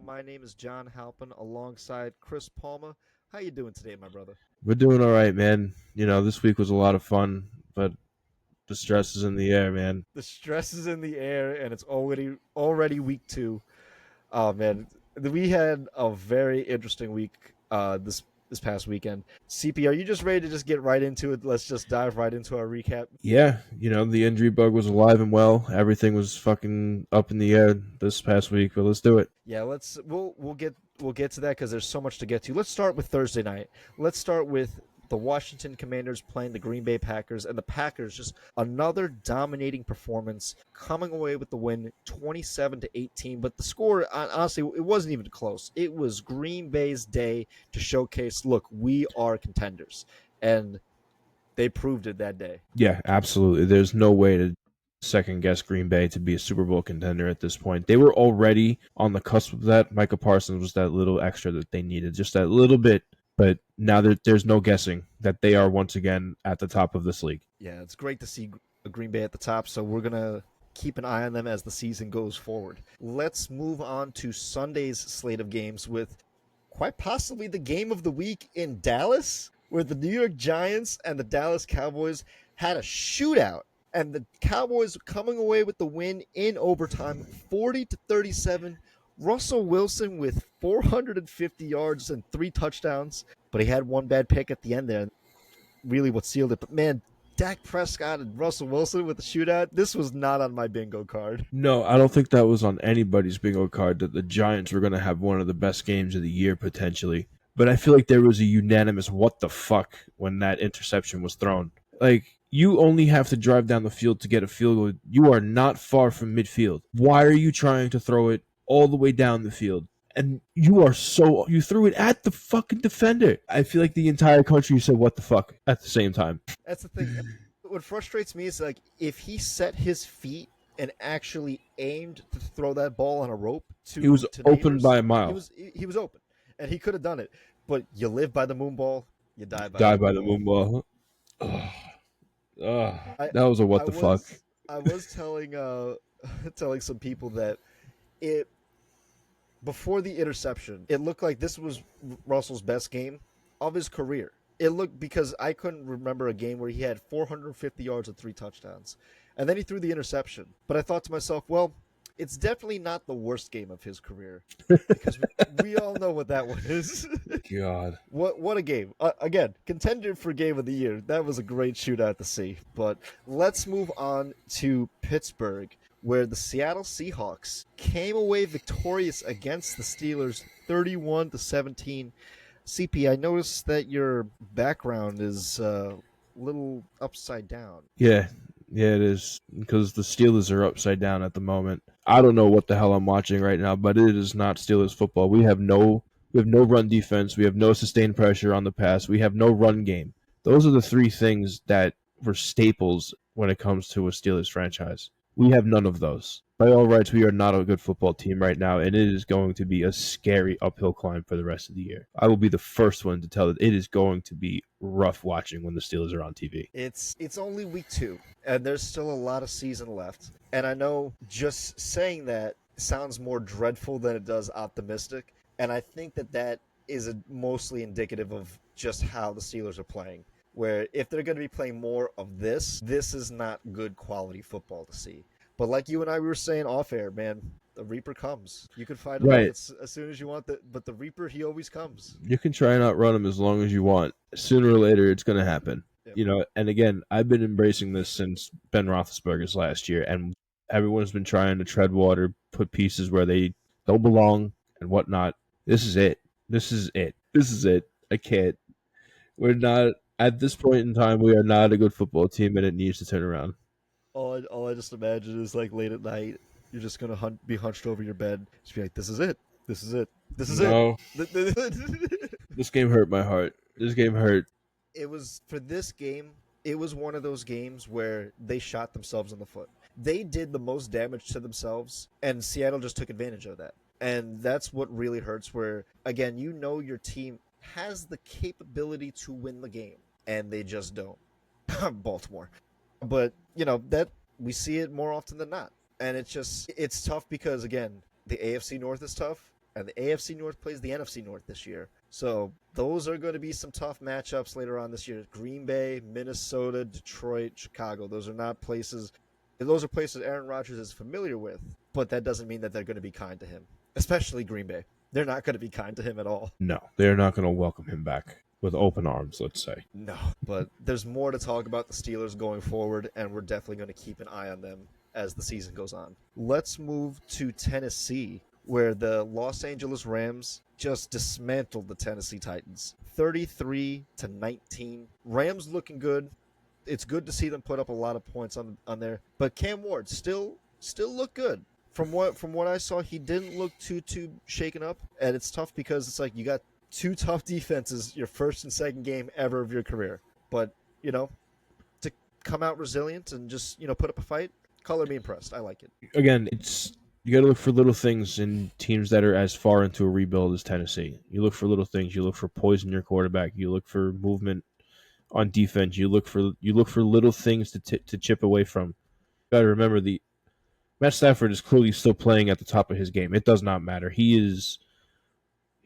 My name is John Halpin alongside Chris Palma. How you doing today, my brother? We're doing all right, man. This week was a lot of fun, but the stress is in the air, man. The stress is in the air, and it's already week two. Oh man, we had a very interesting week this past weekend. CP, are you just ready to just get right into it? Let's just dive right into our recap. Yeah, the injury bug was alive and well. Everything was fucking up in the air this past week, but let's do it. Yeah, we'll get to that because there's so much to get to. Let's start with Thursday night. Let's start with the Washington Commanders playing the Green Bay Packers, and the Packers just another dominating performance, coming away with the win, 27-18. But the score, honestly, it wasn't even close. It was Green Bay's day to showcase, look, we are contenders, and they proved it that day. Yeah, absolutely. There's no way to second guess Green Bay to be a Super Bowl contender at this point. They were already on the cusp of that. Micah Parsons was that little extra that they needed, just that little bit. But now there's no guessing that they are once again at the top of this league. Yeah, it's great to see Green Bay at the top, so we're going to keep an eye on them as the season goes forward. Let's move on to Sunday's slate of games with quite possibly the game of the week in Dallas, where the New York Giants and the Dallas Cowboys had a shootout, and the Cowboys coming away with the win in overtime, 40-37. Russell Wilson with 450 yards and 3 touchdowns, but he had one bad pick at the end there. Really what sealed it. But man, Dak Prescott and Russell Wilson with the shootout, this was not on my bingo card. No, I don't think that was on anybody's bingo card that the Giants were going to have one of the best games of the year potentially. But I feel like there was a unanimous what the fuck when that interception was thrown. Like, you only have to drive down the field to get a field goal. You are not far from midfield. Why are you trying to throw it all the way down the field? And you threw it at the fucking defender. I feel like the entire country said what the fuck at the same time. That's the thing. What frustrates me is like if he set his feet and actually aimed to throw that ball on a rope He was to open neighbors, by a mile. he was open, and he could have done it. But you live by the moon ball, you die by Die the by moon the ball. moon ball. Ugh. Ugh. I That was a what I the fuck. was telling telling some people that it before the interception, it looked like this was Russell's best game of his career. It looked because I couldn't remember a game where he had 450 yards and 3 touchdowns. And then he threw the interception. But I thought to myself, well, it's definitely not the worst game of his career because we all know what that one is. God. What a game. Again, contender for game of the year. That was a great shootout to see. But let's move on to Pittsburgh, where the Seattle Seahawks came away victorious against the Steelers 31-17. CP, I noticed that your background is a little upside down. Yeah. Yeah, it is. Because the Steelers are upside down at the moment. I don't know what the hell I'm watching right now, but it is not Steelers football. We have no run defense. We have no sustained pressure on the pass. We have no run game. Those are the three things that were staples when it comes to a Steelers franchise. We have none of those. By all rights, we are not a good football team right now, and it is going to be a scary uphill climb for the rest of the year. I will be the first one to tell that it is going to be rough watching when the Steelers are on TV. It's only week 2, and there's still a lot of season left. And I know just saying that sounds more dreadful than it does optimistic, and I think that is mostly indicative of just how the Steelers are playing. Where if they're going to be playing more of this is not good quality football to see. But like you and I were saying off air, man, the Reaper comes. You can fight it Right. off as soon as you want, but the Reaper, he always comes. You can try and outrun them as long as you want. Sooner or later, it's going to happen. Yep. And again, I've been embracing this since Ben Roethlisberger's last year, and everyone's been trying to tread water, put pieces where they don't belong and whatnot. This is it. This is it. This is it. I can't. We're not, at this point in time, we are not a good football team, and it needs to turn around. All I just imagine is like late at night, you're just gonna be hunched over your bed, just be like, "This is it, this is it, this is No, it." this game hurt my heart. This game hurt. It was for this game. It was one of those games where they shot themselves in the foot. They did the most damage to themselves, and Seattle just took advantage of that. And that's what really hurts. Where again, you know your team has the capability to win the game, and they just don't. Baltimore. But that we see it more often than not, and it's tough because again the AFC North is tough, and the AFC North plays the NFC North this year. So those are going to be some tough matchups later on this year. Green Bay, Minnesota, Detroit, Chicago. Those are not places. Those are places Aaron Rodgers is familiar with, but that doesn't mean that they're going to be kind to him, especially Green Bay. They're not going to be kind to him at all. No, they're not going to welcome him back with open arms, let's say. No, but there's more to talk about the Steelers going forward, and we're definitely going to keep an eye on them as the season goes on. Let's move to Tennessee, where the Los Angeles Rams just dismantled the Tennessee Titans 33-19. Rams looking good. It's good to see them put up a lot of points on there, but Cam Ward still looked good. From what I saw, he didn't look too shaken up, and it's tough because it's like you got two tough defenses your first and second game ever of your career. But, to come out resilient and just, put up a fight, color me impressed. I like it. Again, you got to look for little things in teams that are as far into a rebuild as Tennessee. You look for little things. You look for poise in your quarterback. You look for movement on defense. You look for little things to chip away from. You got to remember Matt Stafford is clearly still playing at the top of his game. It does not matter. He's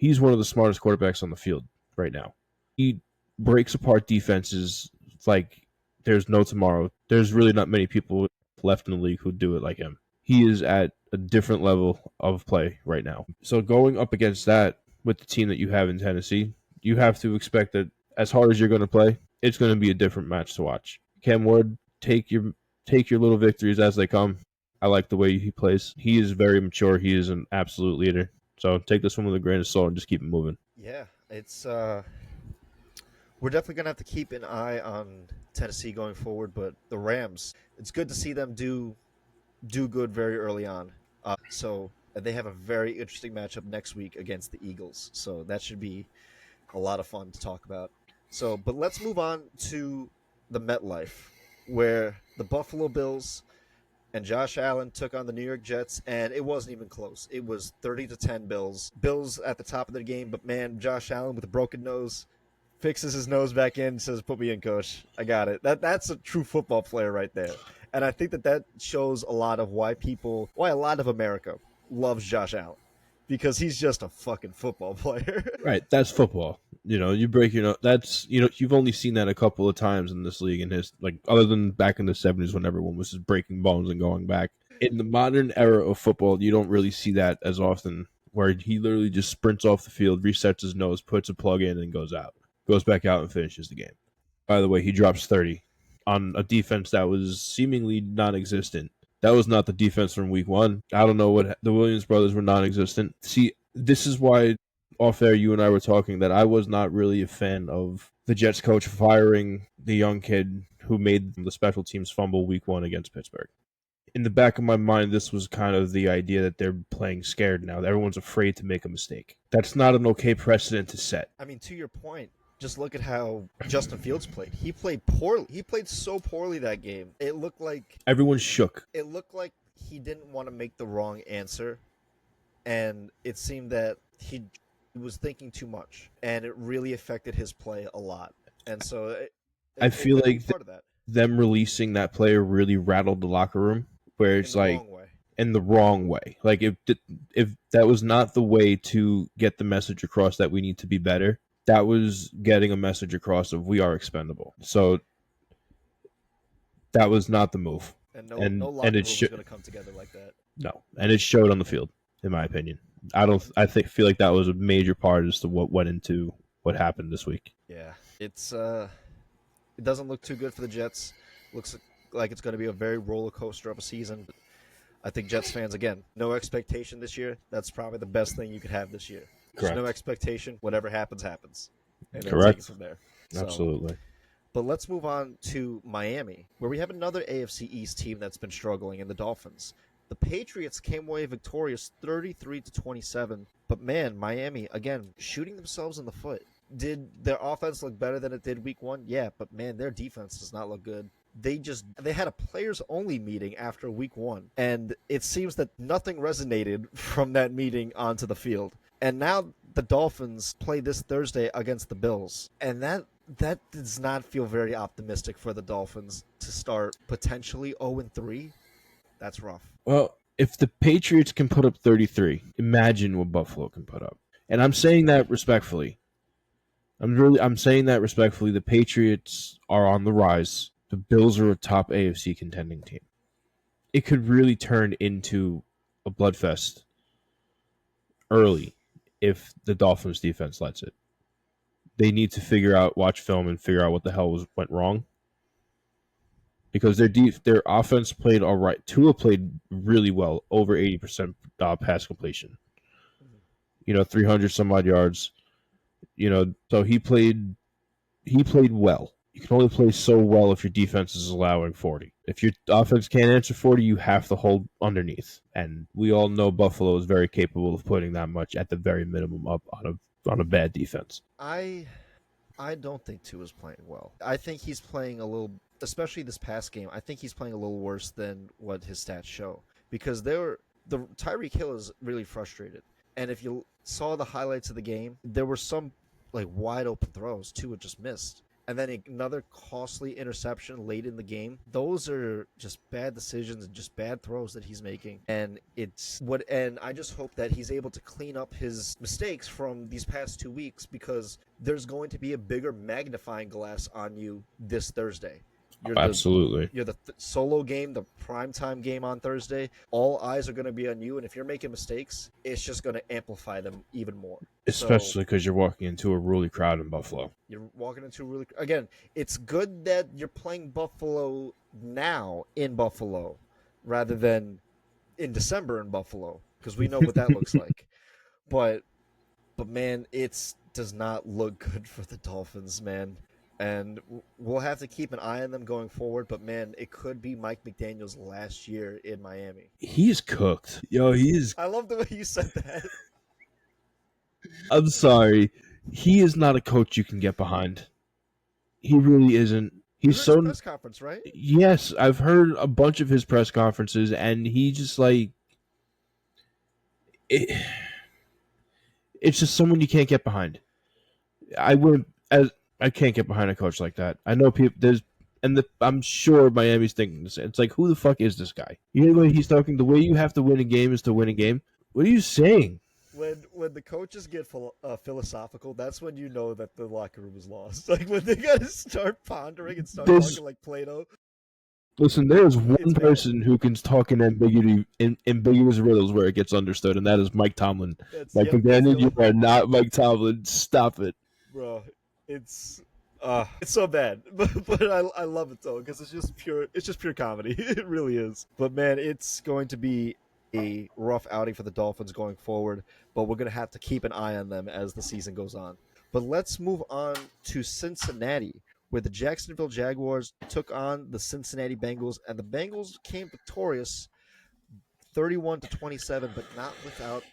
one of the smartest quarterbacks on the field right now. He breaks apart defenses like there's no tomorrow. There's really not many people left in the league who do it like him. He is at a different level of play right now. So going up against that with the team that you have in Tennessee, you have to expect that as hard as you're going to play, it's going to be a different match to watch. Cam Ward, take your little victories as they come. I like the way he plays. He is very mature. He is an absolute leader. So take this one with a grain of salt and just keep it moving. Yeah, it's we're definitely gonna have to keep an eye on Tennessee going forward. But the Rams, it's good to see them do good very early on. So they have a very interesting matchup next week against the Eagles. So that should be a lot of fun to talk about. So, but let's move on to the MetLife, where the Buffalo Bills and Josh Allen took on the New York Jets, and it wasn't even close. It was 30-10 Bills. Bills at the top of their game, but man, Josh Allen with a broken nose fixes his nose back in, says, "Put me in, coach. I got it." That's a true football player right there. And I think that shows a lot of why a lot of America loves Josh Allen, because he's just a fucking football player. Right, that's football. You break your nose. That's you've only seen that a couple of times in this league, other than back in the 70s when everyone was just breaking bones and going back. In the modern era of football, you don't really see that as often, where he literally just sprints off the field, resets his nose, puts a plug in, and goes back out and finishes the game. By the way, he drops 30 on a defense that was seemingly non-existent. That was not the defense from week one. I don't know what the Williams brothers were non-existent. See, this is why off air you and I were talking that I was not really a fan of the Jets coach firing the young kid who made the special teams fumble week one against Pittsburgh. In the back of my mind, this was kind of the idea that they're playing scared now. Everyone's afraid to make a mistake. That's not an okay precedent to set. I mean, to your point, just look at how Justin Fields played. He played poorly. He played so poorly that game. It looked like everyone shook. It looked like he didn't want to make the wrong answer, and it seemed that he was thinking too much, and it really affected his play a lot. And so I feel like part of that. Them releasing that player really rattled the locker room, where it's like in the wrong way. Like if that was not the way to get the message across that we need to be better, that was getting a message across of we are expendable. So that was not the move. And no locker room is going to come together like that. No, and it showed on the field, in my opinion. Feel like that was a major part as to what went into what happened this week. Yeah, it doesn't look too good for the Jets. Looks like it's going to be a very roller coaster of a season. I think Jets fans, again, no expectation this year. That's probably the best thing you could have this year. There's no expectation. Whatever happens, happens. And then take it from there. Absolutely. But let's move on to Miami, where we have another AFC East team that's been struggling in the Dolphins. The Patriots came away victorious 33-27. But man, Miami, again, shooting themselves in the foot. Did their offense look better than it did week one? Yeah, but man, their defense does not look good. They had a players-only meeting after week one, and it seems that nothing resonated from that meeting onto the field. And now the Dolphins play this Thursday against the Bills, and that does not feel very optimistic for the Dolphins to start potentially 0-3. That's rough. Well, If the Patriots can put up 33, imagine what Buffalo can put up. And I'm saying that respectfully. I'm saying that respectfully. The Patriots are on the rise. The Bills are a top AFC contending team. It could really turn into a bloodfest early if the Dolphins defense lets it. They need to watch film and figure out what the hell went wrong. Because their offense played all right. Tua played really well, over 80% pass completion. 300 some odd yards. So he played well. You can only play so well if your defense is allowing 40. If your offense can't answer 40, you have to hold underneath. And we all know Buffalo is very capable of putting that much at the very minimum up on a bad defense. I don't think Tua's playing well. I think he's playing a little, especially this past game. I think he's playing a little worse than what his stats show because the Tyreek Hill is really frustrated. And if you saw the highlights of the game, there were some like wide open throws Tua just missed. And then another costly interception late in the game. Those are just bad decisions and just bad throws that he's making. And I just hope that he's able to clean up his mistakes from these past 2 weeks because there's going to be a bigger magnifying glass on you this Thursday. Absolutely. You're the solo game, the primetime game on Thursday. All eyes are going to be on you, and if you're making mistakes, it's just going to amplify them even more. Especially because you're walking into a really crowd in Buffalo. You're walking into again, it's good that you're playing Buffalo now in Buffalo rather than in December in Buffalo because we know what that looks like. But man, it does not look good for the Dolphins, man. And we'll have to keep an eye on them going forward. But, man, it could be Mike McDaniel's last year in Miami. He's cooked. Yo, I love the way you said that. I'm sorry. He is not a coach you can get behind. He really isn't. He's so press conference, right? Yes, I've heard a bunch of his press conferences, and he just it's just someone you can't get behind. I can't get behind a coach like that. I know people I'm sure Miami's thinking this. It's like, who the fuck is this guy? You know the way he's talking. The way you have to win a game is to win a game. What are you saying? When the coaches get philosophical, that's when you know that the locker room is lost. Like when they gotta start pondering and start talking like Plato. Listen, there's one person who can talk in ambiguous riddles where it gets understood, and that is Mike Tomlin. Mike McDaniel, you are not Mike Tomlin. Stop it, bro. It's so bad, but I love it though because it's just pure comedy. It really is. But man, it's going to be a rough outing for the Dolphins going forward. But we're gonna have to keep an eye on them as the season goes on. But let's move on to Cincinnati, where the Jacksonville Jaguars took on the Cincinnati Bengals, and the Bengals came victorious, 31-27, but not without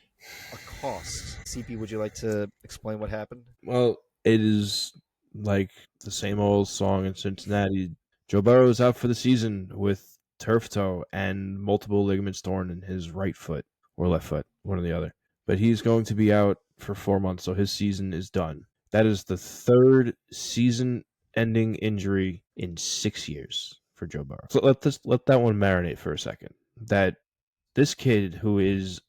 a cost. CP, would you like to explain what happened? Well, it is like the same old song in Cincinnati. Joe Burrow is out for the season with turf toe and multiple ligaments torn in his right foot or left foot, one or the other. But he's going to be out for 4 months, so his season is done. That is the third season-ending injury in 6 years for Joe Burrow. So let that one marinate for a second. That this kid who is,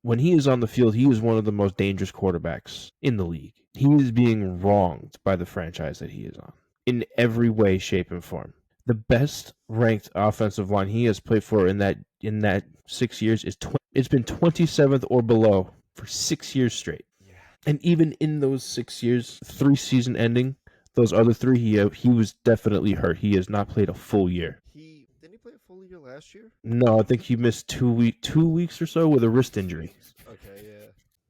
when he is on the field, he is one of the most dangerous quarterbacks in the league. He is being wronged by the franchise that he is on in every way, shape, and form. The best ranked offensive line he has played for in that 6 years is it's been 27th or below for 6 years straight. Yeah. And even in those 6 years, 3 season ending, those other 3 he was definitely hurt. He has not played a full year. Didn't he play a full year last year? No, I think he missed 2 weeks or so with a wrist injury. Okay,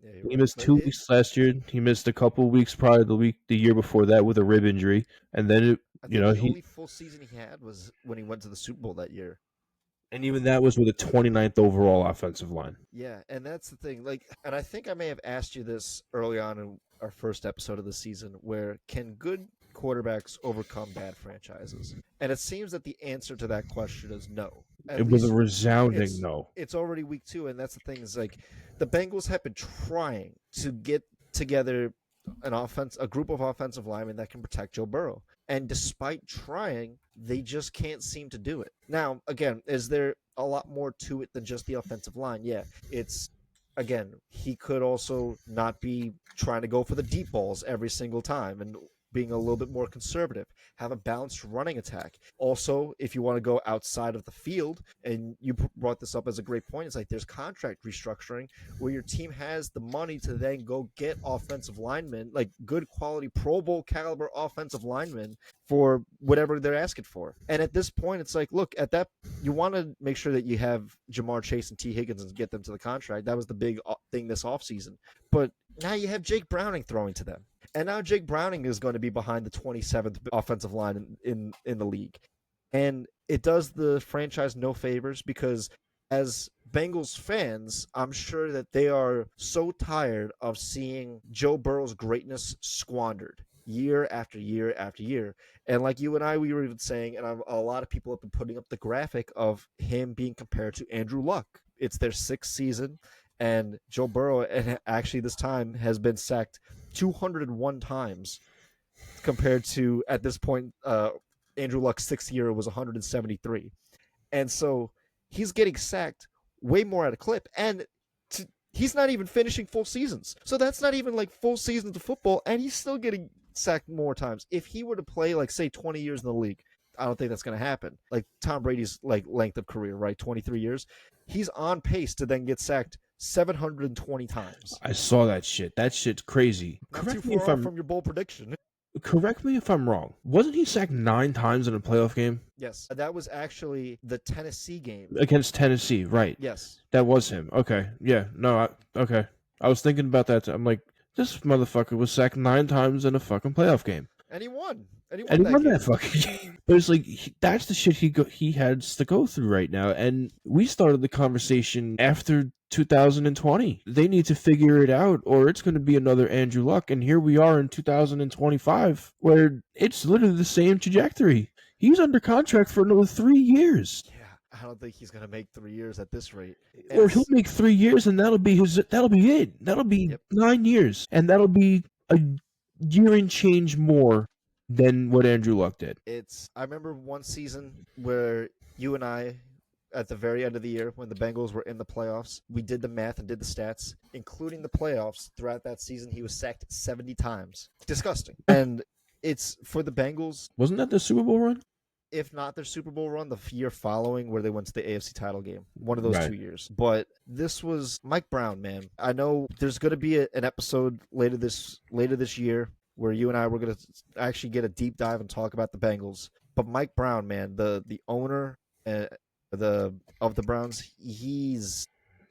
yeah. He missed 2 weeks last year. He missed a couple weeks prior to the year before that with a rib injury, and then the only full season he had was when he went to the Super Bowl that year. And even that was with a 29th overall offensive line. Yeah, and that's the thing. And I think I may have asked you this early on in our first episode of the season, where can good quarterbacks overcome bad franchises? And it seems that the answer to that question is no. It was a resounding no. It's already week 2, and that's the thing is the Bengals have been trying to get together a group of offensive linemen that can protect Joe Burrow. And despite trying, they just can't seem to do it. Now, again, is there a lot more to it than just the offensive line? Yeah, it's again, he could also not be trying to go for the deep balls every single time and being a little bit more conservative, have a balanced running attack. Also, if you want to go outside of the field, and you brought this up as a great point, it's like there's contract restructuring where your team has the money to then go get offensive linemen, like good quality Pro Bowl caliber offensive linemen for whatever they're asking for. And at this point, it's like, look, at that, you want to make sure that you have Jamar Chase and T. Higgins and get them to the contract. That was the big thing this offseason. But now you have Jake Browning throwing to them. And now Jake Browning is going to be behind the 27th offensive line in the league. And it does the franchise no favors because as Bengals fans, I'm sure that they are so tired of seeing Joe Burrow's greatness squandered year after year after year. And like you and I, we were even saying, and a lot of people have been putting up the graphic of him being compared to Andrew Luck. It's their sixth season, and Joe Burrow, and actually this time, has been sacked 201 times compared to, at this point, Andrew Luck's sixth year was 173. And so he's getting sacked way more at a clip. And he's not even finishing full seasons. So that's not even like full seasons of football. And he's still getting sacked more times. If he were to play, like, say, 20 years in the league, I don't think that's going to happen. Like Tom Brady's like length of career, right? 23 years. He's on pace to then get sacked 720 times. I saw that shit. That shit's crazy. Not too far off from your bold prediction. Correct me if I'm wrong. Wasn't he sacked 9 times in a playoff game? Yes, that was actually the Tennessee game. Against Tennessee, right. Yes. That was him. Okay. Yeah. No, okay. I was thinking about that. I'm like, this motherfucker was sacked 9 times in a fucking playoff game. And he won. And he won that fucking game. But it's like, that's the shit he has to go through right now. And we started the conversation after 2020. They need to figure it out, or it's going to be another Andrew Luck. And here we are in 2025, where it's literally the same trajectory. He's under contract for another 3 years. Yeah, I don't think he's going to make 3 years at this rate. Or he'll make 3 years, and that'll be it. That'll be 9 years, and that'll be a year and change more than what Andrew Luck did. I remember one season where you and I, at the very end of the year, when the Bengals were in the playoffs, we did the math and did the stats, including the playoffs. Throughout that season, he was sacked 70 times. Disgusting. And it's for the Bengals. Wasn't that the Super Bowl run? If not their Super Bowl run, the year following where they went to the AFC title game. One of those 2 years. But this was Mike Brown, man. I know there's going to be an episode later this year where you and I were going to actually get a deep dive and talk about the Bengals. But Mike Brown, man, the owner of the Browns,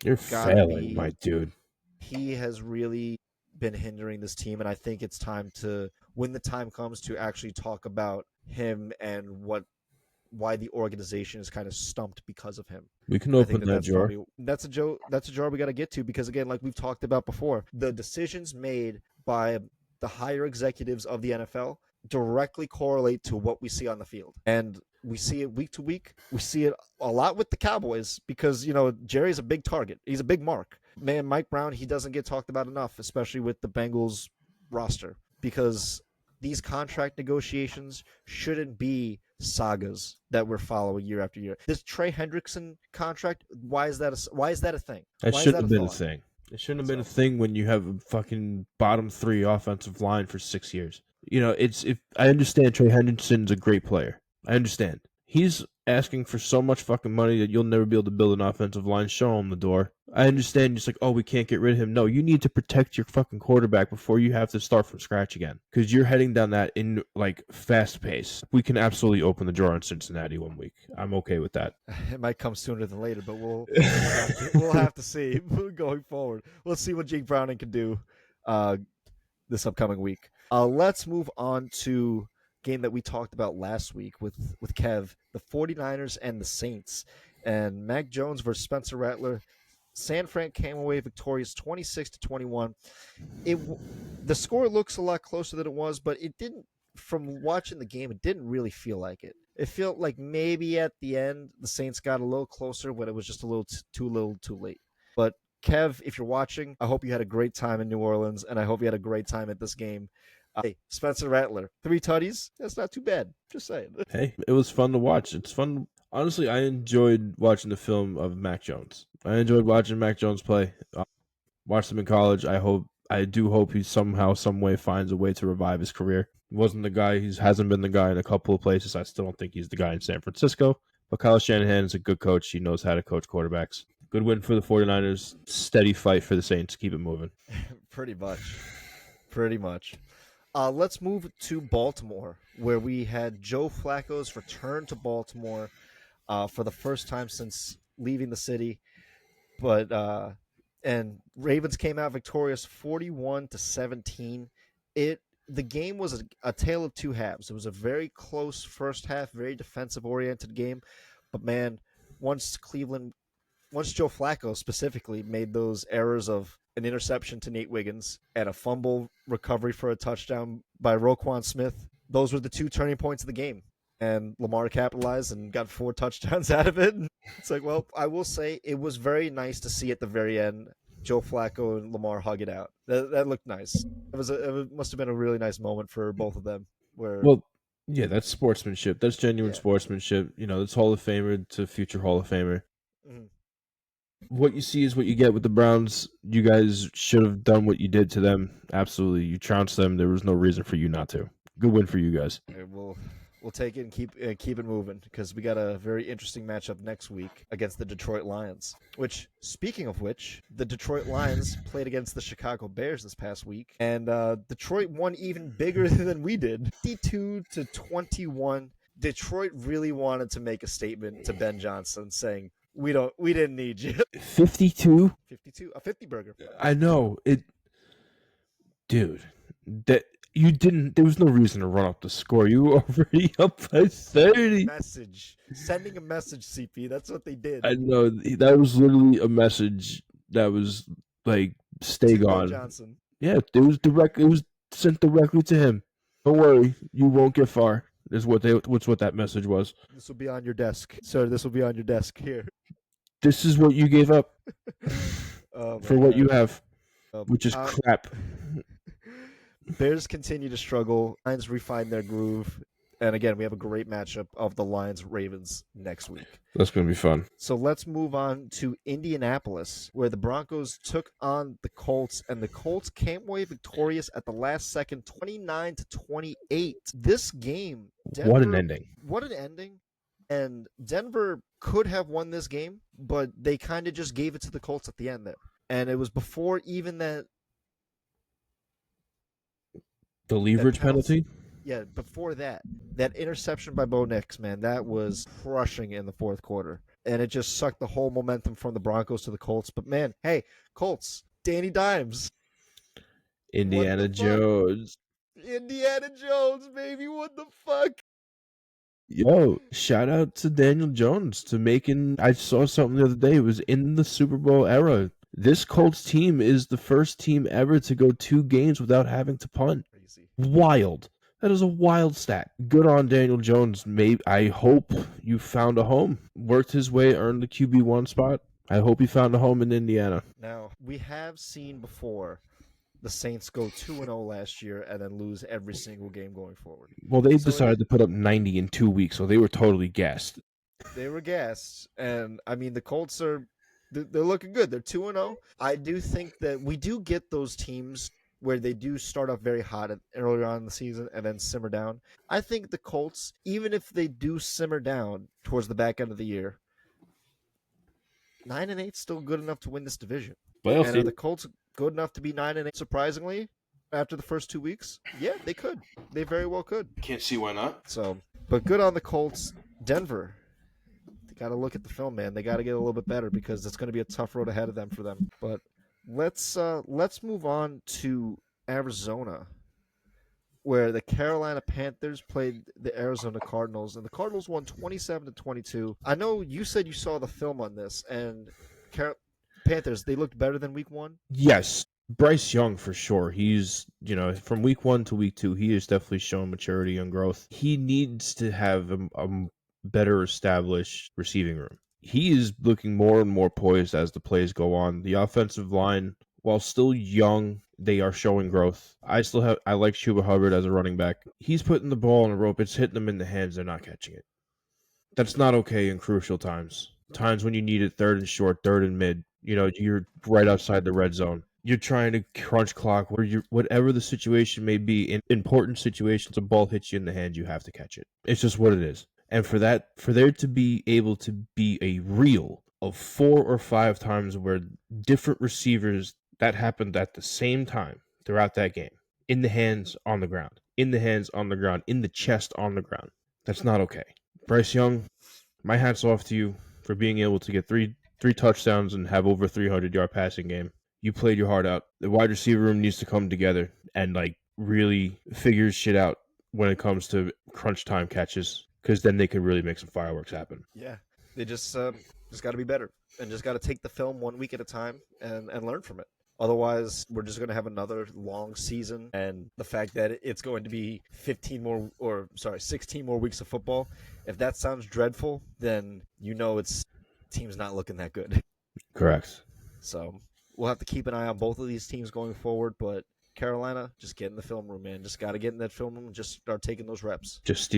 you're failing, my dude. He has really been hindering this team, and I think it's time to, when the time comes, to actually talk about him and why the organization is kind of stumped because of him. We can open that jar. That's a jar we got to get to, because again, like we've talked about before, the decisions made by the higher executives of the NFL directly correlate to what we see on the field. And we see it week to week. We see it a lot with the Cowboys because, Jerry's a big target. He's a big mark. Man, Mike Brown, he doesn't get talked about enough, especially with the Bengals roster, because these contract negotiations shouldn't be sagas that we're following year after year. This Trey Hendrickson contract, why is that a thing? That shouldn't have been a thing. It shouldn't have been a thing when you have a fucking bottom 3 offensive line for 6 years. I understand Trey Hendrickson's a great player. I understand. He's asking for so much fucking money that you'll never be able to build an offensive line. Show him the door. I understand. Just like, oh, we can't get rid of him. No, you need to protect your fucking quarterback before you have to start from scratch again, because you're heading down that in like fast pace. We can absolutely open the drawer in Cincinnati one week. I'm okay with that. It might come sooner than later, but we'll have to see going forward. We'll see what Jake Browning can do this upcoming week. Let's move on to game that we talked about last week with Kev, the 49ers and the Saints, and Mac Jones versus Spencer Rattler. San Fran came away victorious 26-21. The score looks a lot closer than it was, but it didn't, from watching the game, it didn't really feel like it. It felt like maybe at the end the Saints got a little closer, but it was just a little too late. But Kev, if you're watching, I hope you had a great time in New Orleans, and I hope you had a great time at this game. Hey, Spencer Rattler, 3 tutties. That's not too bad. Just saying. Hey, it was fun to watch. It's fun. Honestly, I enjoyed watching the film of Mac Jones. I enjoyed watching Mac Jones play. Watched him in college. I do hope he somehow, some way finds a way to revive his career. He wasn't the guy. He hasn't been the guy in a couple of places. I still don't think he's the guy in San Francisco. But Kyle Shanahan is a good coach. He knows how to coach quarterbacks. Good win for the 49ers. Steady fight for the Saints. Keep it moving. Pretty much. Pretty much. Let's move to Baltimore, where we had Joe Flacco's return to Baltimore for the first time since leaving the city. But and Ravens came out victorious 41-17. The game was a tale of two halves. It was a very close first half, very defensive oriented game. But man, once Cleveland once Joe Flacco specifically made those errors of an interception to Nate Wiggins and a fumble recovery for a touchdown by Roquan Smith, those were the two turning points of the game. And Lamar capitalized and got 4 touchdowns out of it. It's like, well, I will say it was very nice to see at the very end Joe Flacco and Lamar hug it out. That looked nice. It must have been a really nice moment for both of them. Where Well, yeah, that's sportsmanship. That's genuine yeah, sportsmanship. That's Hall of Famer to future Hall of Famer. mhm. What you see is what you get with the Browns. You guys should have done what you did to them. Absolutely. You trounced them. There was no reason for you not to. Good win for you guys. We'll take it and keep it moving because we got a very interesting matchup next week against the Detroit Lions. Which, speaking of which, the Detroit Lions played against the Chicago Bears this past week, and Detroit won even bigger than we did, 52-21. Detroit really wanted to make a statement to Ben Johnson, saying, we didn't need you." 52? 52, a 50 burger. I know. Dude, that you didn't. There was no reason to run up the score. You were already up by 30. Sending a message, CP. That's what they did. I know. That was literally a message that was like, stay to Ben gone. Johnson. Yeah, it was sent directly to him. Don't worry, you won't get far. Is what that message was. This will be on your desk, sir. This will be on your desk here. This is what you gave up Oh for my what you God. have, which is crap. Bears continue to struggle. Lions refine their groove. And again, we have a great matchup of the Lions Ravens next week. That's going to be fun. So let's move on to Indianapolis, where the Broncos took on the Colts, and the Colts came away victorious at the last second, 29-28. This game, Denver, What an ending. What an ending. And Denver could have won this game, but they kind of just gave it to the Colts at the end there. And it was before even that. The leverage penalty? Yeah, before that interception by Bo Nix, man, that was crushing in the fourth quarter. And it just sucked the whole momentum from the Broncos to the Colts. But man, hey, Colts, Danny Dimes. Indiana Jones. Indiana Jones, baby, what the fuck? Yo, shout out to Daniel Jones to making. I saw something the other day. It was in the Super Bowl era. This Colts team is the first team ever to go 2 games without having to punt. Crazy. Wild. That is a wild stat. Good on Daniel Jones. I hope you found a home. Worked his way, earned the QB1 spot. I hope he found a home in Indiana. Now, we have seen before the Saints go 2-0 last year and then lose every single game going forward. Well, they decided to put up 90 in 2 weeks, so they were totally gassed. They were gassed. And, I mean, the Colts they're looking good. They're 2-0. I do think that we do get those teams where they do start off very hot earlier on in the season and then simmer down. I think the Colts, even if they do simmer down towards the back end of the year, 9-8 is still good enough to win this division. And are the Colts good enough to be 9-8? Surprisingly, after the first 2 weeks, yeah, they could. They very well could. Can't see why not. So, but good on the Colts. Denver, they got to look at the film, man. They got to get a little bit better because it's going to be a tough road ahead of them for them. But let's move on to Arizona, where the Carolina Panthers played the Arizona Cardinals, and the Cardinals won 27-22. I know you said you saw the film on this, and Panthers, they looked better than week 1? Yes. Bryce Young, for sure. He's, from week 1 to week 2, he is definitely showing maturity and growth. He needs to have a better established receiving room. He is looking more and more poised as the plays go on. The offensive line while still young, they are showing growth. I like Chuba Hubbard as a running back. He's putting the ball on a rope, it's hitting them in the hands, they're not catching it. That's not okay in crucial times. Times when you need it third and short, third and mid. You're right outside the red zone. You're trying to crunch clock where you whatever the situation may be. In important situations, a ball hits you in the hand, you have to catch it. It's just what it is. And for there to be able to be a reel of 4 or 5 times where different receivers that happened at the same time throughout that game, in the hands on the ground, in the hands on the ground, in the chest on the ground. That's not okay. Bryce Young, my hat's off to you for being able to get three touchdowns and have over 300-yard passing game. You played your heart out. The wide receiver room needs to come together and really figure shit out when it comes to crunch time catches, because then they can really make some fireworks happen. Yeah, they just got to be better and just got to take the film 1 week at a time and learn from it. Otherwise, we're just going to have another long season, and the fact that it's going to be 16 more weeks of football. If that sounds dreadful, then it's team's not looking that good. Correct. So we'll have to keep an eye on both of these teams going forward. But Carolina, just get in the film room, man. Just got to get in that film room and just start taking those reps. Just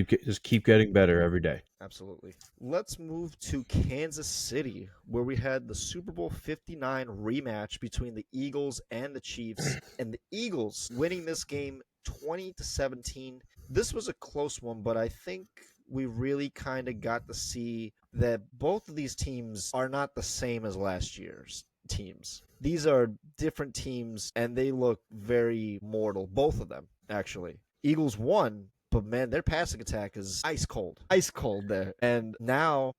keep getting better every day. Absolutely. Let's move to Kansas City, where we had the Super Bowl 59 rematch between the Eagles and the Chiefs, and the Eagles winning this game 20-17. This was a close one, but I think we really kind of got to see that both of these teams are not the same as last year's teams. These are different teams, and they look very mortal, both of them, actually. Eagles won, but man, their passing attack is ice cold. Ice cold there. And now,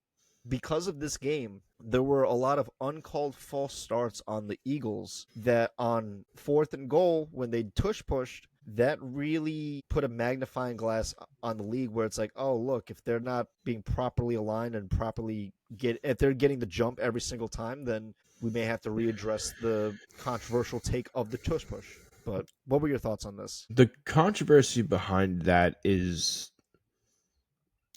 because of this game, there were a lot of uncalled false starts on the Eagles that on 4th and goal, when they pushed, that really put a magnifying glass on the league where it's like, oh, look, if they're not being properly aligned and if they're getting the jump every single time, then we may have to readdress the controversial take of the push. But what were your thoughts on this? The controversy behind that is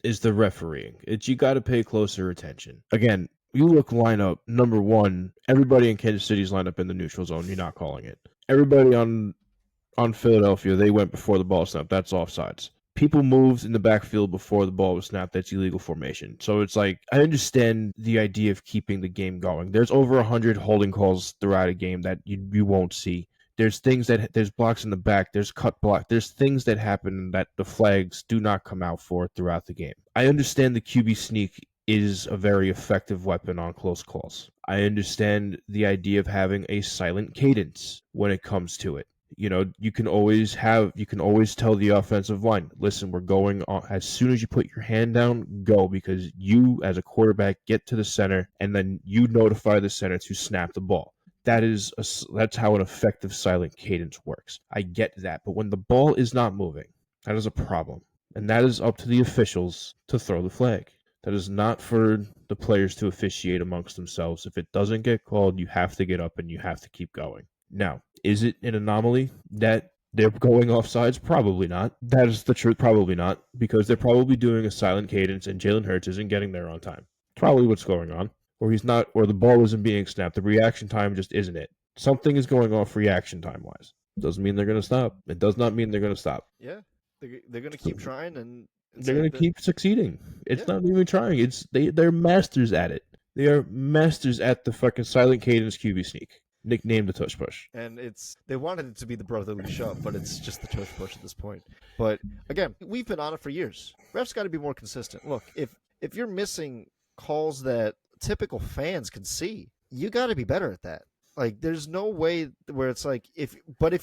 the refereeing. You got to pay closer attention. Again, you line up, number one, everybody in Kansas City's lined up in the neutral zone. You're not calling it. Everybody on Philadelphia, they went before the ball snapped. That's offsides. People moved in the backfield before the ball was snapped. That's illegal formation. So it's like, I understand the idea of keeping the game going. There's over 100 holding calls throughout a game that you won't see. There's there's blocks in the back, there's cut block, there's things that happen that the flags do not come out for throughout the game. I understand the QB sneak is a very effective weapon on close calls. I understand the idea of having a silent cadence when it comes to it. You can always tell the offensive line, listen, we're going on. As soon as you put your hand down, go, because you as a quarterback get to the center and then you notify the center to snap the ball. That's how an effective silent cadence works. I get that, but when the ball is not moving, that is a problem, and that is up to the officials to throw the flag. That is not for the players to officiate amongst themselves. If it doesn't get called, you have to get up and you have to keep going. Now, is it an anomaly that they're going offsides? Probably not. That is the truth. Probably not, because they're probably doing a silent cadence and Jalen Hurts isn't getting there on time. Probably what's going on. Or he's not, or the ball isn't being snapped. The reaction time just isn't it. Something is going off reaction time wise. Doesn't mean they're going to stop. It does not mean they're going to stop. Yeah, they're going to keep trying, and they're going to keep succeeding. It's not even trying. They're masters at it. They are masters at the fucking silent cadence QB sneak, nicknamed the tush push. And they wanted it to be the brotherly shove, but it's just the tush push at this point. But again, we've been on it for years. Refs got to be more consistent. Look, if you're missing calls that typical fans can see, you got to be better at that. Like, there's no way where it's like, if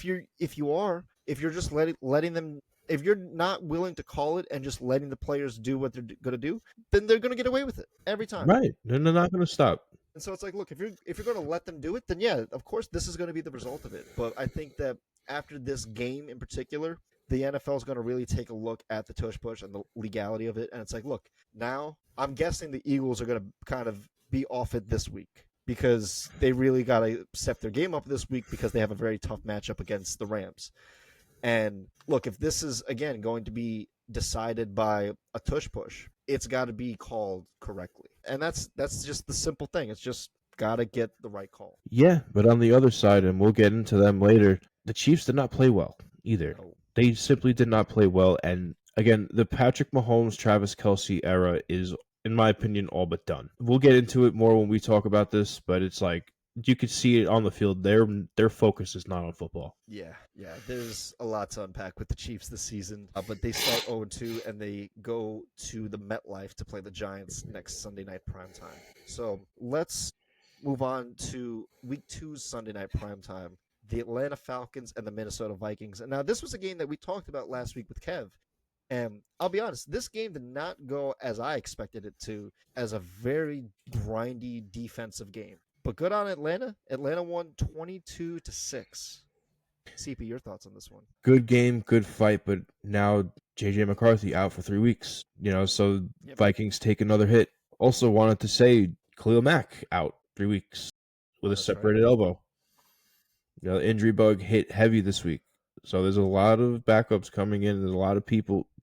you're just letting them, if you're not willing to call it and just letting the players do what they're going to do, then they're going to get away with it every time. Right. They're not going to stop. And so it's like, look, if you're going to let them do it, then yeah, of course this is going to be the result of it. But I think that after this game in particular, the NFL is going to really take a look at the tush push and the legality of it. And it's like, look, now I'm guessing the Eagles are going to kind of be off it this week, because they really got to step their game up this week because they have a very tough matchup against the Rams. And look, if this is, again, going to be decided by a tush push, it's got to be called correctly. And that's just the simple thing. It's just Gotta get the right call. Yeah, but on the other side, and we'll get into them later, the Chiefs did not play well either. No. They simply did not play well. And again, the Patrick Mahomes, Travis Kelsey era is, in my opinion, all but done. We'll get into it more when we talk about this, but it's like you could see it on the field. Their focus is not on football. Yeah. There's a lot to unpack with the Chiefs this season, but they start 0-2 and they go to the MetLife to play the Giants next Sunday night primetime. So let's move on to Week Two's Sunday night primetime. The Atlanta Falcons and the Minnesota Vikings. And now this was a game that we talked about last week with Kev. And I'll be honest, this game did not go as I expected it to, as a very grindy defensive game. But good on Atlanta. Atlanta won 22-6. CP, your thoughts on this one? Good game, good fight, but now JJ McCarthy out for 3 weeks. So Yep. Vikings take another hit. Also wanted to say Khalil Mack out 3 weeks with a That's right. separated elbow. The injury bug hit heavy this week. So there's a lot of backups coming in. There's a lot of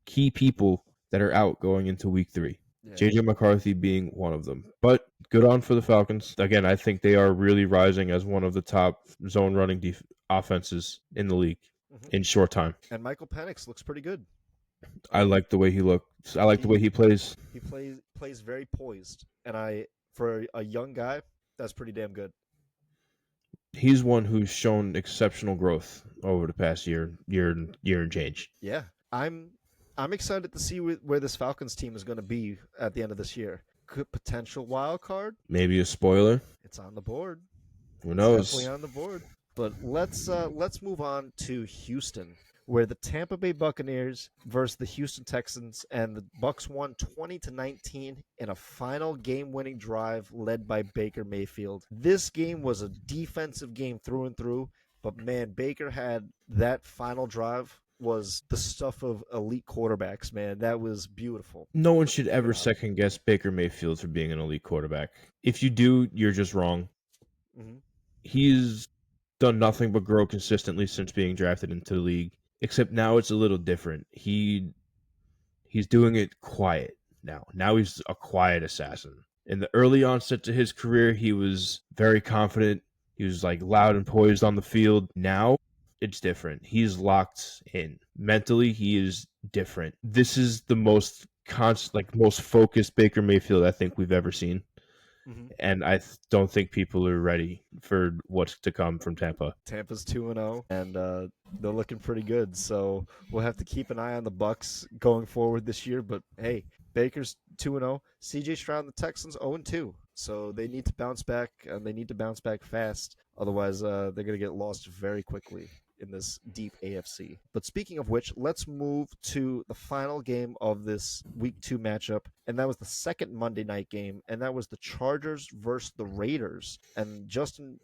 key people that are out going into week 3. Yeah. JJ McCarthy being one of them. But good on for the Falcons. Again, I think they are really rising as one of the top zone running offenses in the league in short time. And Michael Penix looks pretty good. I like the way he looks. I like the way he plays. He plays very poised, and for a young guy, that's pretty damn good. He's one who's shown exceptional growth over the past year and change. Yeah, I'm excited to see where this Falcons team is going to be at the end of this year. Could potential wild card? Maybe a spoiler. It's on the board. Who knows? It's definitely on the board. But let's move on to Houston, where the Tampa Bay Buccaneers versus the Houston Texans, and the Bucs won 20-19 in a final game-winning drive led by Baker Mayfield. This game was a defensive game through and through, but man, Baker had that final drive was the stuff of elite quarterbacks, man. That was beautiful. No one should ever second guess Baker Mayfield for being an elite quarterback. If you do, you're just wrong. Mm-hmm. He's done nothing but grow consistently since being drafted into the league. Except now it's a little different. He's doing it quiet now. Now he's a quiet assassin. In the early onset to his career, he was very confident. He was like loud and poised on the field. Now it's different. He's locked in. Mentally, he is different. This is the most most focused Baker Mayfield I think we've ever seen. Mm-hmm. And I don't think people are ready for what's to come from Tampa. Tampa's 2-0, and they're looking pretty good. So we'll have to keep an eye on the Bucs going forward this year. But hey, Baker's 2-0. CJ Stroud and the Texans 0-2. So they need to bounce back, and they need to bounce back fast. Otherwise, they're going to get lost very quickly in this deep AFC. But speaking of which, let's move to the final game of this Week 2 matchup, and that was the second Monday night game, and that was the Chargers versus the Raiders. And Justin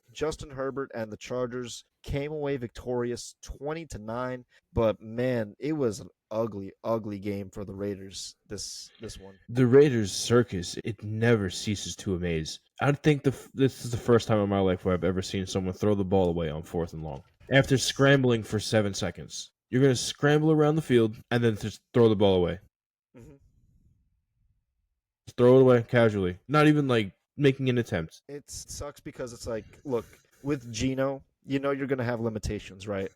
Herbert and the Chargers came away victorious 20-9, but man, it was an ugly game for the Raiders this one. The Raiders circus, it never ceases to amaze. I think this is the first time in my life where I've ever seen someone throw the ball away on 4th and long. After scrambling for 7 seconds. You're going to scramble around the field and then just throw the ball away. Mm-hmm. Just throw it away casually. Not even like making an attempt. It sucks because it's like, look, with Geno, you know you're going to have limitations, right?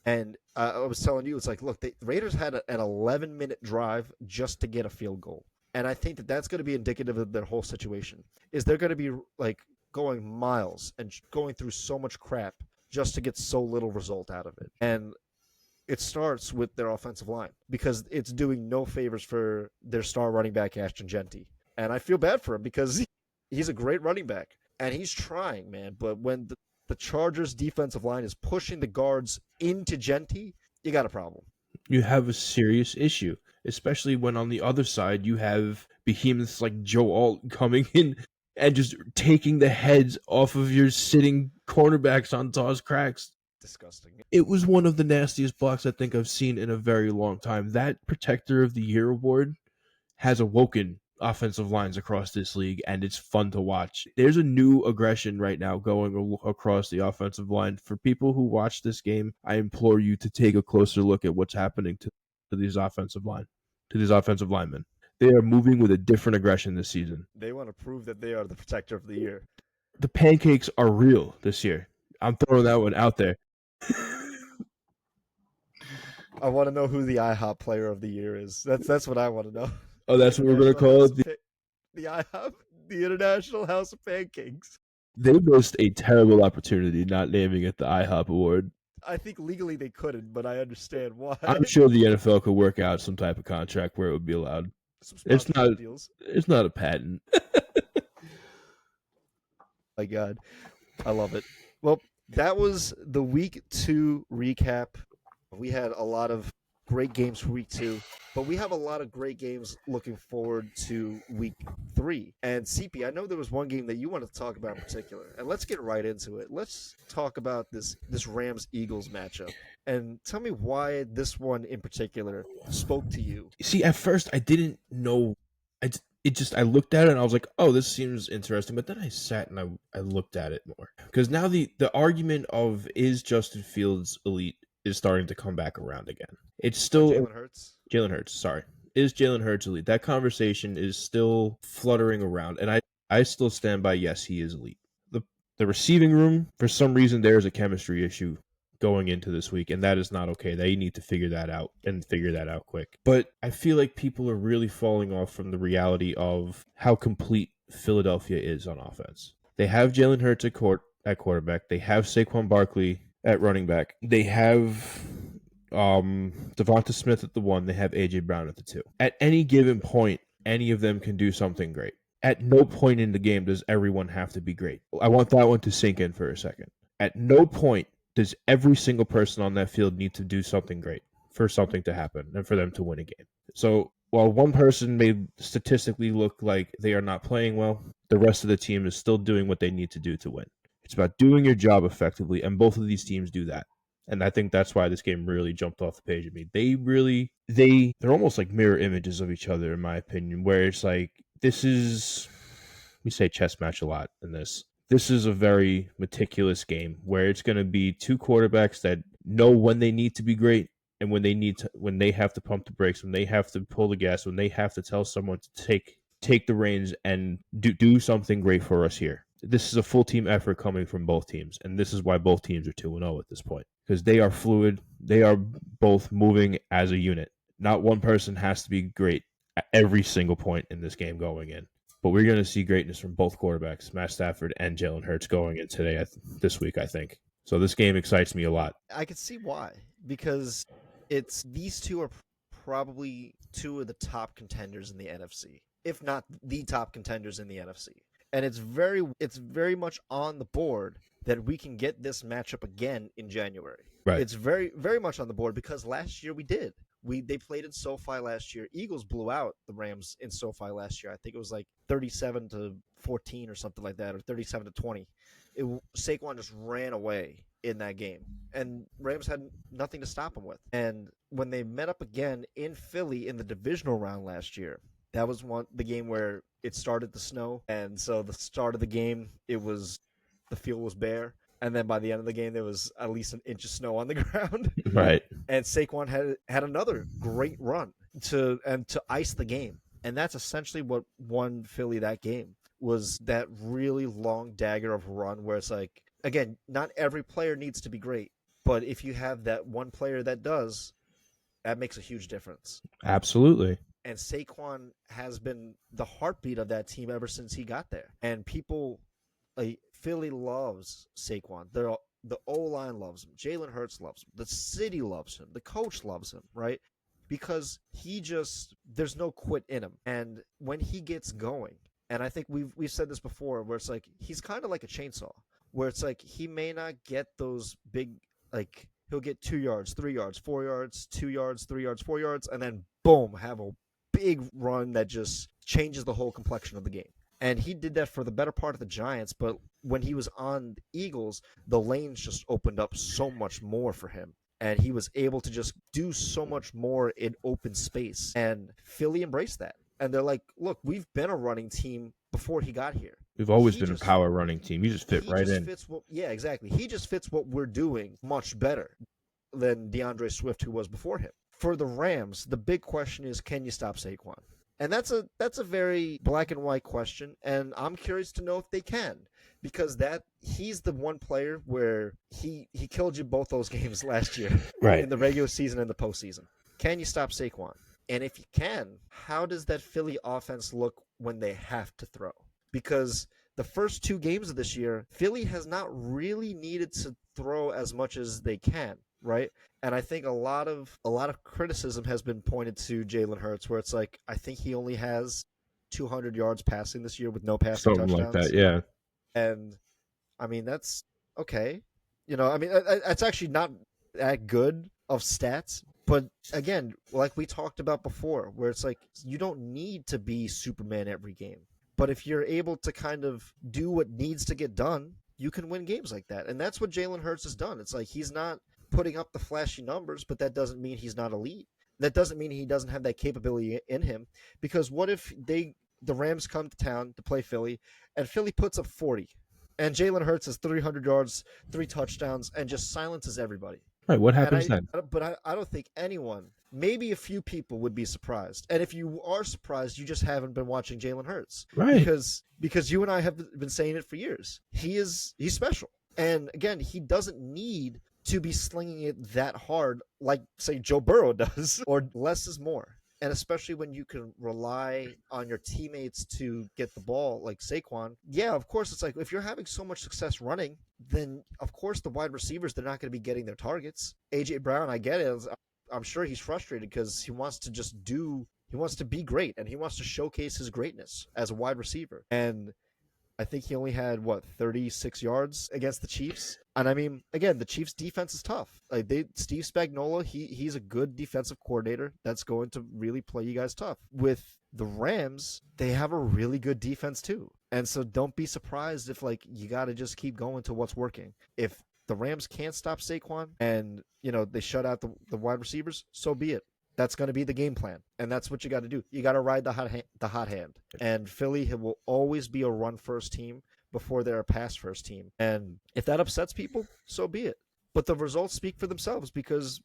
And I was telling you, it's like, look, the Raiders had an 11-minute drive just to get a field goal. And I think that's going to be indicative of their whole situation. Is they're going to be like going miles and going through so much crap just to get so little result out of it. And it starts with their offensive line because it's doing no favors for their star running back, Ashton Genty. And I feel bad for him because he's a great running back and he's trying, man. But when the Chargers defensive line is pushing the guards into Genty, you got a problem. You have a serious issue, especially when on the other side you have behemoths like Joe Alt coming in and just taking the heads off of your sitting cornerbacks on toss cracks. Disgusting. It was one of the nastiest blocks I think I've seen in a very long time. That Protector of the Year award has awoken offensive lines across this league, and it's fun to watch. There's a new aggression right now going across the offensive line. For people who watch this game, I implore you to take a closer look at what's happening to these offensive linemen. They are moving with a different aggression this season. They want to prove that they are the Protector of the Year. The pancakes are real this year. I'm throwing that one out there. I want to know who the IHOP Player of the Year is. That's what I want to know. Oh, The that's what we're gonna International call House it. of the IHOP, the International House of Pancakes. They missed a terrible opportunity not naming it the IHOP award. I think legally they couldn't, but I understand why. I'm sure the NFL could work out some type of contract where it would be allowed. Some It's not. sponsorship deals. It's not a patent. My God, I love it. Well, that was the week 2 recap. We had a lot of great games for week 2, but we have a lot of great games looking forward to week 3. And CP, I know there was one game that you wanted to talk about in particular, and let's get right into it. Let's talk about this Rams Eagles matchup, and tell me why this one in particular spoke to you. See, at first I didn't know. I looked at it and I was like, oh, this seems interesting. But then I sat and I looked at it more because now the argument of is Justin Fields elite is starting to come back around again. It's For still Jalen Hurts. Jalen Hurts. Sorry, is Jalen Hurts elite? That conversation is still fluttering around, and I still stand by yes, he is elite. the The receiving room, for some reason, there is a chemistry issue going into this week, and that is not okay. They need to figure that out and figure that out quick. But I feel like people are really falling off from the reality of how complete Philadelphia is on offense. They have Jalen Hurts at quarterback. They have Saquon Barkley at running back. They have Devonta Smith at the 1. They have AJ Brown at the 2. At any given point, any of them can do something great. At no point in the game does everyone have to be great. I want that one to sink in for a second. At no point does every single person on that field need to do something great for something to happen and for them to win a game. So while one person may statistically look like they are not playing well, the rest of the team is still doing what they need to do to win. It's about doing your job effectively, and both of these teams do that. And I think that's why this game really jumped off the page at me. They're almost like mirror images of each other, in my opinion, where it's like, we say chess match a lot in this. This is a very meticulous game where it's going to be two quarterbacks that know when they need to be great and when they have to pump the brakes, when they have to pull the gas, when they have to tell someone to take the reins and do something great for us here. This is a full team effort coming from both teams, and this is why both teams are 2-0 at this point, because they are fluid. They are both moving as a unit. Not one person has to be great at every single point in this game going in. But we're going to see greatness from both quarterbacks, Matt Stafford and Jalen Hurts, going in this week, I think. So this game excites me a lot. I can see why, because these two are probably two of the top contenders in the NFC, if not the top contenders in the NFC. And it's very much on the board that we can get this matchup again in January. Right. It's very very much on the board because last year we did. They played in SoFi last year. Eagles blew out the Rams in SoFi last year. I think it was like 37-14 or something like that, or 37-20. Saquon just ran away in that game, and Rams had nothing to stop him with. And when they met up again in Philly in the divisional round last year, that was the game where it started to snow, and so the start of the game, the field was bare, and then by the end of the game, there was at least an inch of snow on the ground. Right. And Saquon had another great run to ice the game, and that's essentially what won Philly that game, was that really long dagger of a run where it's like, again, not every player needs to be great, but if you have that one player that does, that makes a huge difference. Absolutely. And Saquon has been the heartbeat of that team ever since he got there. And Philly loves Saquon. The O-line loves him. Jalen Hurts loves him. The city loves him. The coach loves him, right? Because there's no quit in him. And when he gets going, and I think we've said this before, where it's like, he's kind of like a chainsaw, where it's like, he may not get those big, like, he'll get 2 yards, 3 yards, 4 yards, 2 yards, 3 yards, 4 yards, and then boom, have a big run that just changes the whole complexion of the game. And he did that for the better part of the Giants, but when he was on the Eagles, the lanes just opened up so much more for him. And he was able to just do so much more in open space. And Philly embraced that. And they're like, look, we've been a running team before he got here. We've always been a power running team. You just fit right in. Yeah, exactly. He just fits what we're doing much better than DeAndre Swift, who was before him. For the Rams, the big question is, can you stop Saquon? And that's a very black and white question, and I'm curious to know if they can. because that he's the one player where he killed you both those games last year Right. in the regular season and the postseason. Can you stop Saquon? And if you can, how does that Philly offense look when they have to throw? Because the first two games of this year, Philly has not really needed to throw as much as they can, right? And I think a lot of criticism has been pointed to Jalen Hurts, where it's like I think he only has 200 yards passing this year with no passing Something like that. touchdowns. Yeah. And I mean, that's okay. I mean, that's actually not that good of stats. But again, like we talked about before, where it's like you don't need to be Superman every game. But if you're able to kind of do what needs to get done, you can win games like that. And that's what Jalen Hurts has done. It's like he's not putting up the flashy numbers, but that doesn't mean he's not elite. That doesn't mean he doesn't have that capability in him. Because what if the Rams come to town to play Philly, and Philly puts up 40, and Jalen Hurts has 300 yards, 3 touchdowns, and just silences everybody. Right. What And happens then? I don't think anyone, maybe a few people, would be surprised. And if you are surprised, you just haven't been watching Jalen Hurts, Right. because you and I have been saying it for years. He's special, and again, he doesn't need to be slinging it that hard like say Joe Burrow does, or less is more. And especially when you can rely on your teammates to get the ball, like Saquon. Yeah, of course, it's like if you're having so much success running, then of course the wide receivers, they're not going to be getting their targets. AJ Brown, I get it. I'm sure he's frustrated because he wants to be great, and he wants to showcase his greatness as a wide receiver. And I think he only had 36 yards against the Chiefs. And I mean, again, the Chiefs defense is tough. Like Steve Spagnuolo, he's a good defensive coordinator that's going to really play you guys tough. With the Rams, they have a really good defense too. And so don't be surprised if like you got to just keep going to what's working. If the Rams can't stop Saquon and, they shut out the wide receivers, so be it. That's going to be the game plan, and that's what you got to do. You got to ride the hot hand. And Philly will always be a run first team before they're a pass first team. And if that upsets people, so be it. But the results speak for themselves because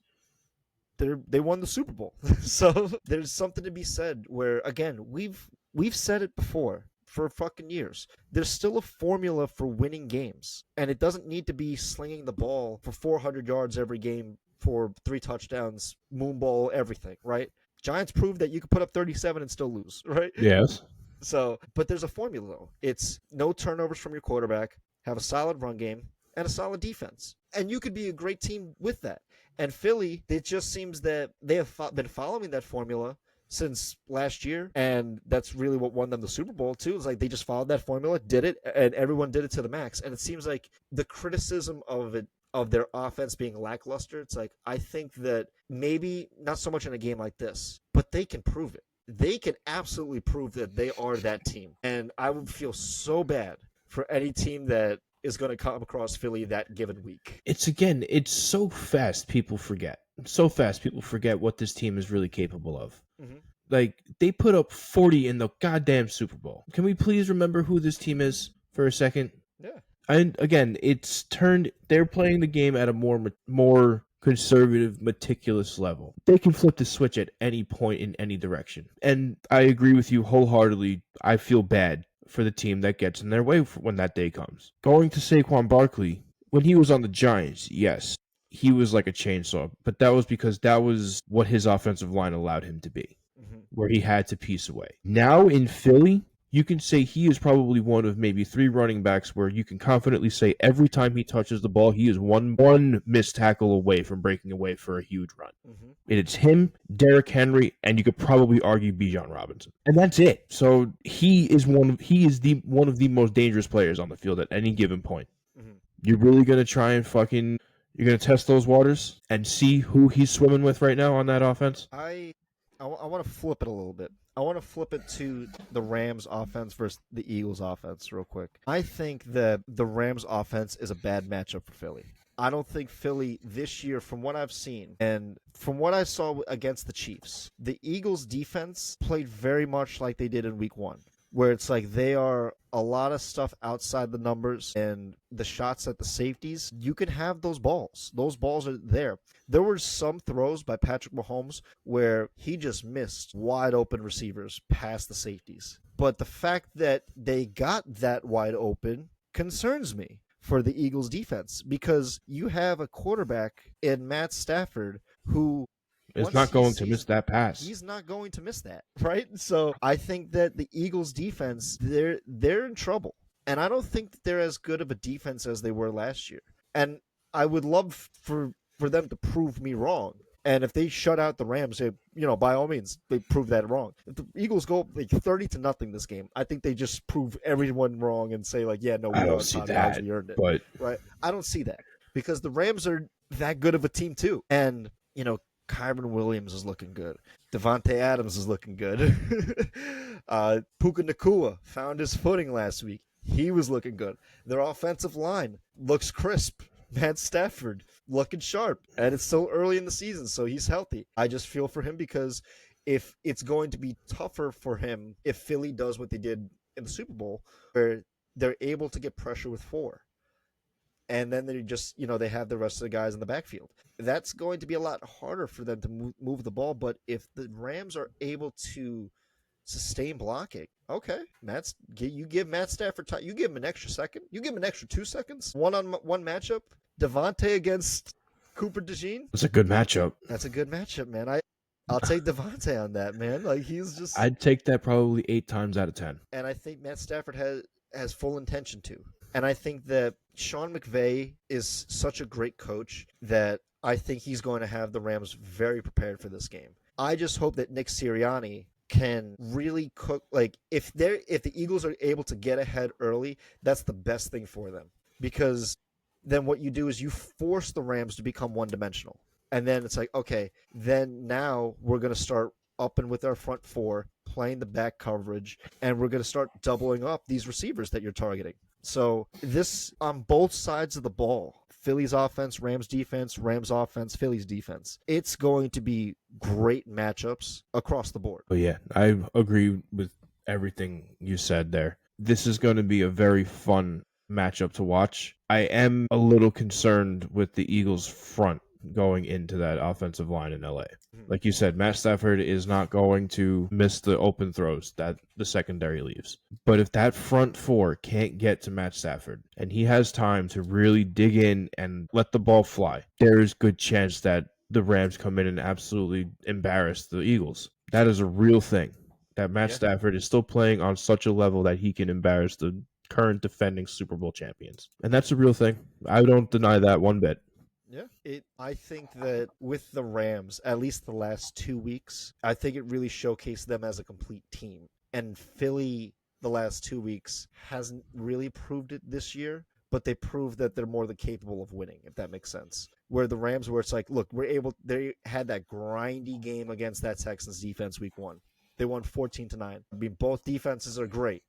they won the Super Bowl. So there's something to be said where again we've said it before for fucking years. There's still a formula for winning games, and it doesn't need to be slinging the ball for 400 yards every game for 3 touchdowns, moonball, everything, right? Giants proved that you could put up 37 and still lose, right? Yes. So, but there's a formula though. It's no turnovers from your quarterback, have a solid run game, and a solid defense. And you could be a great team with that. And Philly, it just seems that they have been following that formula since last year, and that's really what won them the Super Bowl too. It's like they just followed that formula, did it, and everyone did it to the max. And it seems like the criticism of their offense being lackluster, it's like I think that maybe not so much in a game like this, but they can prove it. They can absolutely prove that they are that team. And I would feel so bad for any team that is going to come across Philly that given week. It's so fast people forget. So fast people forget what this team is really capable of. Mm-hmm. Like, they put up 40 in the goddamn Super Bowl. Can we please remember who this team is for a second? Yeah. And again, they're playing the game at a more conservative, meticulous level. They can flip the switch at any point in any direction. And I agree with you wholeheartedly. I feel bad for the team that gets in their way when that day comes. Going to Saquon Barkley, when he was on the Giants, yes, he was like a chainsaw, but that was because that was what his offensive line allowed him to be, where he had to piece away. Now in Philly, you can say he is probably one of maybe 3 running backs where you can confidently say every time he touches the ball, he is one missed tackle away from breaking away for a huge run. Mm-hmm. It's him, Derrick Henry, and you could probably argue Bijan Robinson, and that's it. So he is one of the most dangerous players on the field at any given point. Mm-hmm. You're really gonna try and you're gonna test those waters and see who he's swimming with right now on that offense. I want to flip it a little bit. I want to flip it to the Rams offense versus the Eagles offense real quick. I think that the Rams offense is a bad matchup for Philly. I don't think Philly this year, from what I've seen and from what I saw against the Chiefs, the Eagles defense played very much like they did in week 1, where it's like they are a lot of stuff outside the numbers and the shots at the safeties. You can have those balls. Those balls are there. There were some throws by Patrick Mahomes where he just missed wide open receivers past the safeties. But the fact that they got that wide open concerns me for the Eagles defense because you have a quarterback in Matt Stafford who It's once not he going to miss sees that pass. he's not going to miss that, right? So I think that the Eagles defense they're in trouble. And I don't think that they're as good of a defense as they were last year. And I would love for them to prove me wrong. And if they shut out the Rams, by all means, they prove that wrong. If the Eagles go like 30-0 this game, I think they just prove everyone wrong and say like, yeah, no, I we don't won, see Tommy Eyes, that, we earned it, but right? I don't see that because the Rams are that good of a team too, and Kyron Williams is looking good. Devontae Adams is looking good. Puka Nakua found his footing last week. He was looking good. Their offensive line looks crisp. Matt Stafford looking sharp, and it's still early in the season, so he's healthy. I just feel for him because if it's going to be tougher for him if Philly does what they did in the Super Bowl, where they're able to get pressure with four, and then they just they have the rest of the guys in the backfield. That's going to be a lot harder for them to move the ball. But if the Rams are able to sustain blocking, okay, you give Matt Stafford time. You give him an extra second. You give him an extra 2 seconds. One matchup. Devontae against Cooper DeJean. it's a good matchup. That's a good matchup, man. I'll take Devontae on that, man. Like he's just, I'd take that probably 8 times out of 10. and I think Matt Stafford has full intention to. And I think that Sean McVay is such a great coach that I think he's going to have the Rams very prepared for this game. I just hope that Nick Sirianni can really cook. Like if the Eagles are able to get ahead early, that's the best thing for them because then what you do is you force the Rams to become one dimensional. And then it's like, okay, then now we're going to start up and with our front four, playing the back coverage, and we're going to start doubling up these receivers that you're targeting. So this on both sides of the ball, Philly's offense, Rams defense, Rams offense, Philly's defense. It's going to be great matchups across the board. But yeah, I agree with everything you said there. This is going to be a very fun matchup to watch. I am a little concerned with the Eagles' front going into that offensive line in LA. Like you said, Matt Stafford is not going to miss the open throws that the secondary leaves. But if that front four can't get to Matt Stafford and he has time to really dig in and let the ball fly, there is good chance that the Rams come in and absolutely embarrass the Eagles. That is a real thing. That Matt Stafford is still playing on such a level that he can embarrass the current defending Super Bowl champions. And that's a real thing. I don't deny that one bit. Yeah. I think that with the Rams, at least the last 2 weeks, I think it really showcased them as a complete team. And Philly, the last 2 weeks, hasn't really proved it this year, but they proved that they're more than capable of winning, if that makes sense. Where the Rams, where it's like, look, they had that grindy game against that Texans defense week 1. They won 14-9. I mean, both defenses are great.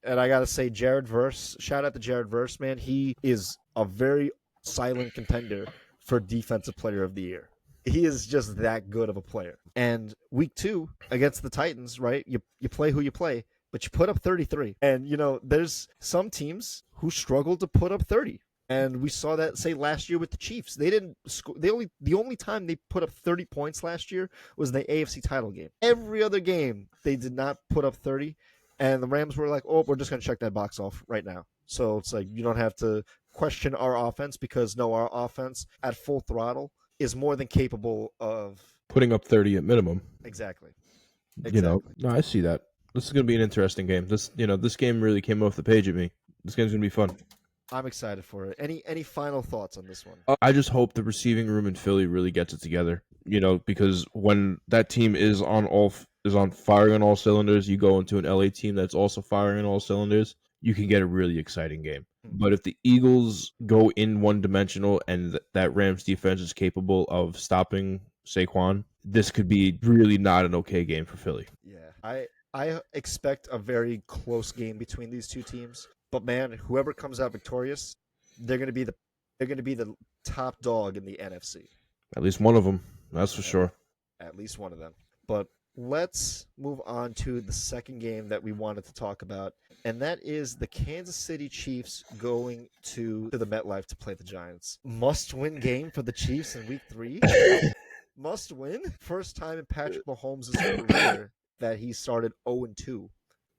And I got to say, Jared Verse, shout out to Jared Verse, man. He is a very silent contender for Defensive Player of the Year. He is just that good of a player. And week 2 against the Titans, right? You play who you play, but you put up 33. And, there's some teams who struggle to put up 30. And we saw that, say, last year with the Chiefs. They didn't score. The only time they put up 30 points last year was in the AFC title game. Every other game, they did not put up 30. And the Rams were like, oh, we're just going to check that box off right now. So it's like you don't have to question our offense because, no, our offense at full throttle is more than capable of putting up 30 at minimum. Exactly. No, I see that. This is going to be an interesting game. This game really came off the page at me. This game's going to be fun. I'm excited for it. Any final thoughts on this one? I just hope the receiving room in Philly really gets it together. Because when that team is on firing on all cylinders, you go into an LA team that's also firing on all cylinders, you can get a really exciting game. But if the Eagles go in one-dimensional and that Rams defense is capable of stopping Saquon, this could be really not an okay game for Philly. Yeah, I expect a very close game between these two teams. But man, whoever comes out victorious, they're going to be the top dog in the NFC. At least one of them, that's for sure. At least one of them. But let's move on to the second game that we wanted to talk about, and that is the Kansas City Chiefs going to the MetLife to play the Giants. Must-win game for the Chiefs in Week 3. Must win. First time in Patrick Mahomes' career that he started 0-2.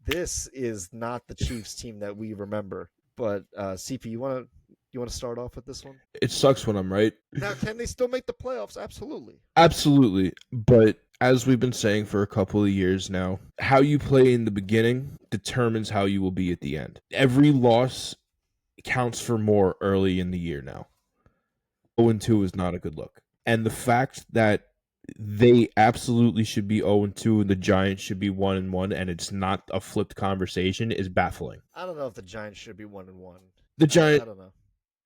This is not the Chiefs team that we remember. But CP, you want to start off with this one? It sucks when I'm right. Now, can they still make the playoffs? Absolutely. Absolutely. But as we've been saying for a couple of years now, how you play in the beginning determines how you will be at the end. Every loss counts for more early in the year now. 0-2 is not a good look. And the fact that they absolutely should be 0-2 and the Giants should be 1-1 and it's not a flipped conversation is baffling. I don't know if the Giants should be 1-1. The I Giant, don't know.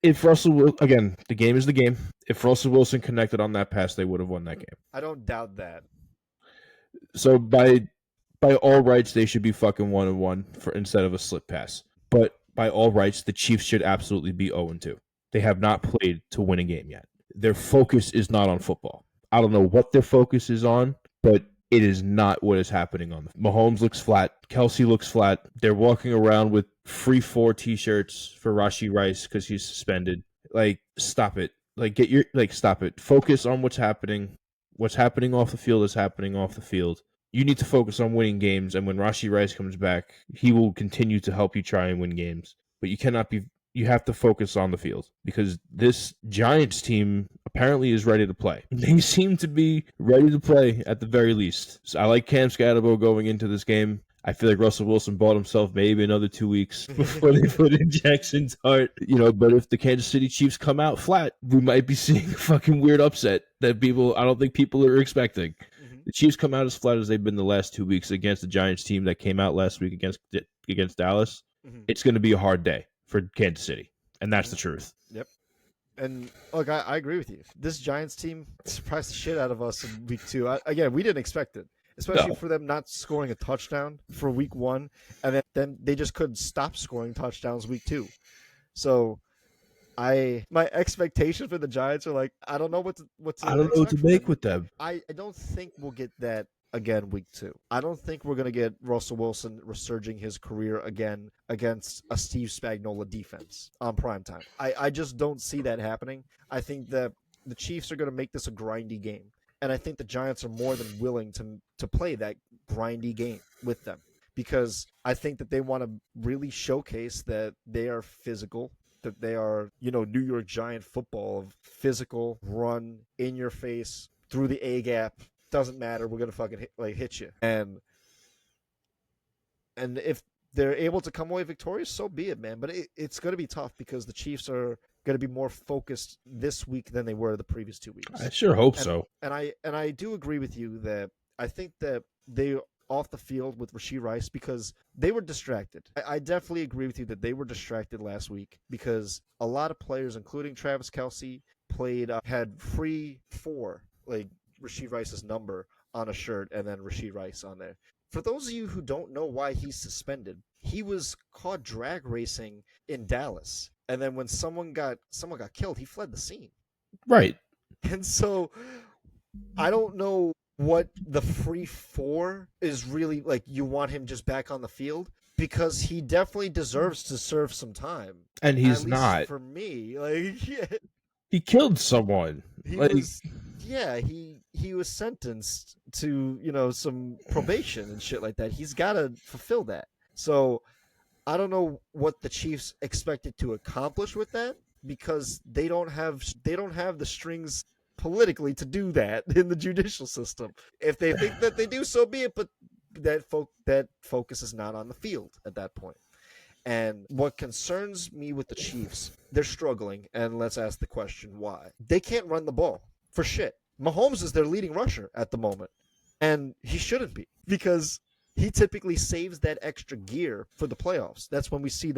if Russell Wil- again, the game is the game. If Russell Wilson connected on that pass, they would have won that game. I don't doubt that. So by all rights, they should be fucking 1-1 for instead of a slip pass. But by all rights, the Chiefs should absolutely be 0-2. They have not played to win a game yet. Their focus is not on football. I don't know what their focus is on, but it is not what is happening on. Mahomes looks flat. Kelsey looks flat. They're walking around with free 4 t-shirts for Rashee Rice because he's suspended. Like, stop it. Stop it. Focus on what's happening. What's happening off the field is happening off the field. You need to focus on winning games, and when Rashee Rice comes back, he will continue to help you try and win games. But you have to focus on the field because this Giants team apparently is ready to play. They seem to be ready to play at the very least. So I like Cam Scatterbo going into this game. I feel like Russell Wilson bought himself maybe another 2 weeks before they put in Jackson's heart. But if the Kansas City Chiefs come out flat, we might be seeing a fucking weird upset that I don't think people are expecting. The Chiefs come out as flat as they've been the last 2 weeks against the Giants team that came out last week against Dallas. It's going to be a hard day for Kansas City, and that's the truth. Yep. And look, I agree with you. This Giants team surprised the shit out of us in week 2. Again, we didn't expect it, especially for them not scoring a touchdown for week 1, and then they just couldn't stop scoring touchdowns week 2. So my expectations for the Giants are like, I don't know what to I don't know what to make with them. I don't think we'll get that again week 2. I don't think we're going to get Russell Wilson resurging his career again against a Steve Spagnuolo defense on primetime. I just don't see that happening. I think that the Chiefs are going to make this a grindy game. And I think the Giants are more than willing to play that grindy game with them because I think that they want to really showcase that they are physical, that they are, New York Giant football of physical, run, in your face, through the A gap. Doesn't matter. We're gonna fucking hit you. And if they're able to come away victorious, so be it, man. But it's gonna be tough because the Chiefs are gonna be more focused this week than they were the previous 2 weeks. I sure hope so. And I do agree with you that I think that they off the field with Rashee Rice because they were distracted. I definitely agree with you that they were distracted last week because a lot of players, including Travis Kelsey, had free 4, like Rashee Rice's number on a shirt and then Rashee Rice on there. For those of you who don't know why he's suspended, he was caught drag racing in Dallas. And then when someone got killed, he fled the scene. Right. And so I don't know what the free 4 is really like. You want him just back on the field because he definitely deserves to serve some time. And he's At least not. for me. Like, yeah. He killed someone. He was sentenced to, some probation and shit like that. He's got to fulfill that. So I don't know what the Chiefs expected to accomplish with that because they don't have the strings politically to do that in the judicial system. If they think that they do, so be it. But that focus is not on the field at that point. And what concerns me with the Chiefs, they're struggling, and let's ask the question why. They can't run the ball for shit. Mahomes is their leading rusher at the moment, and he shouldn't be because he typically saves that extra gear for the playoffs. That's when we see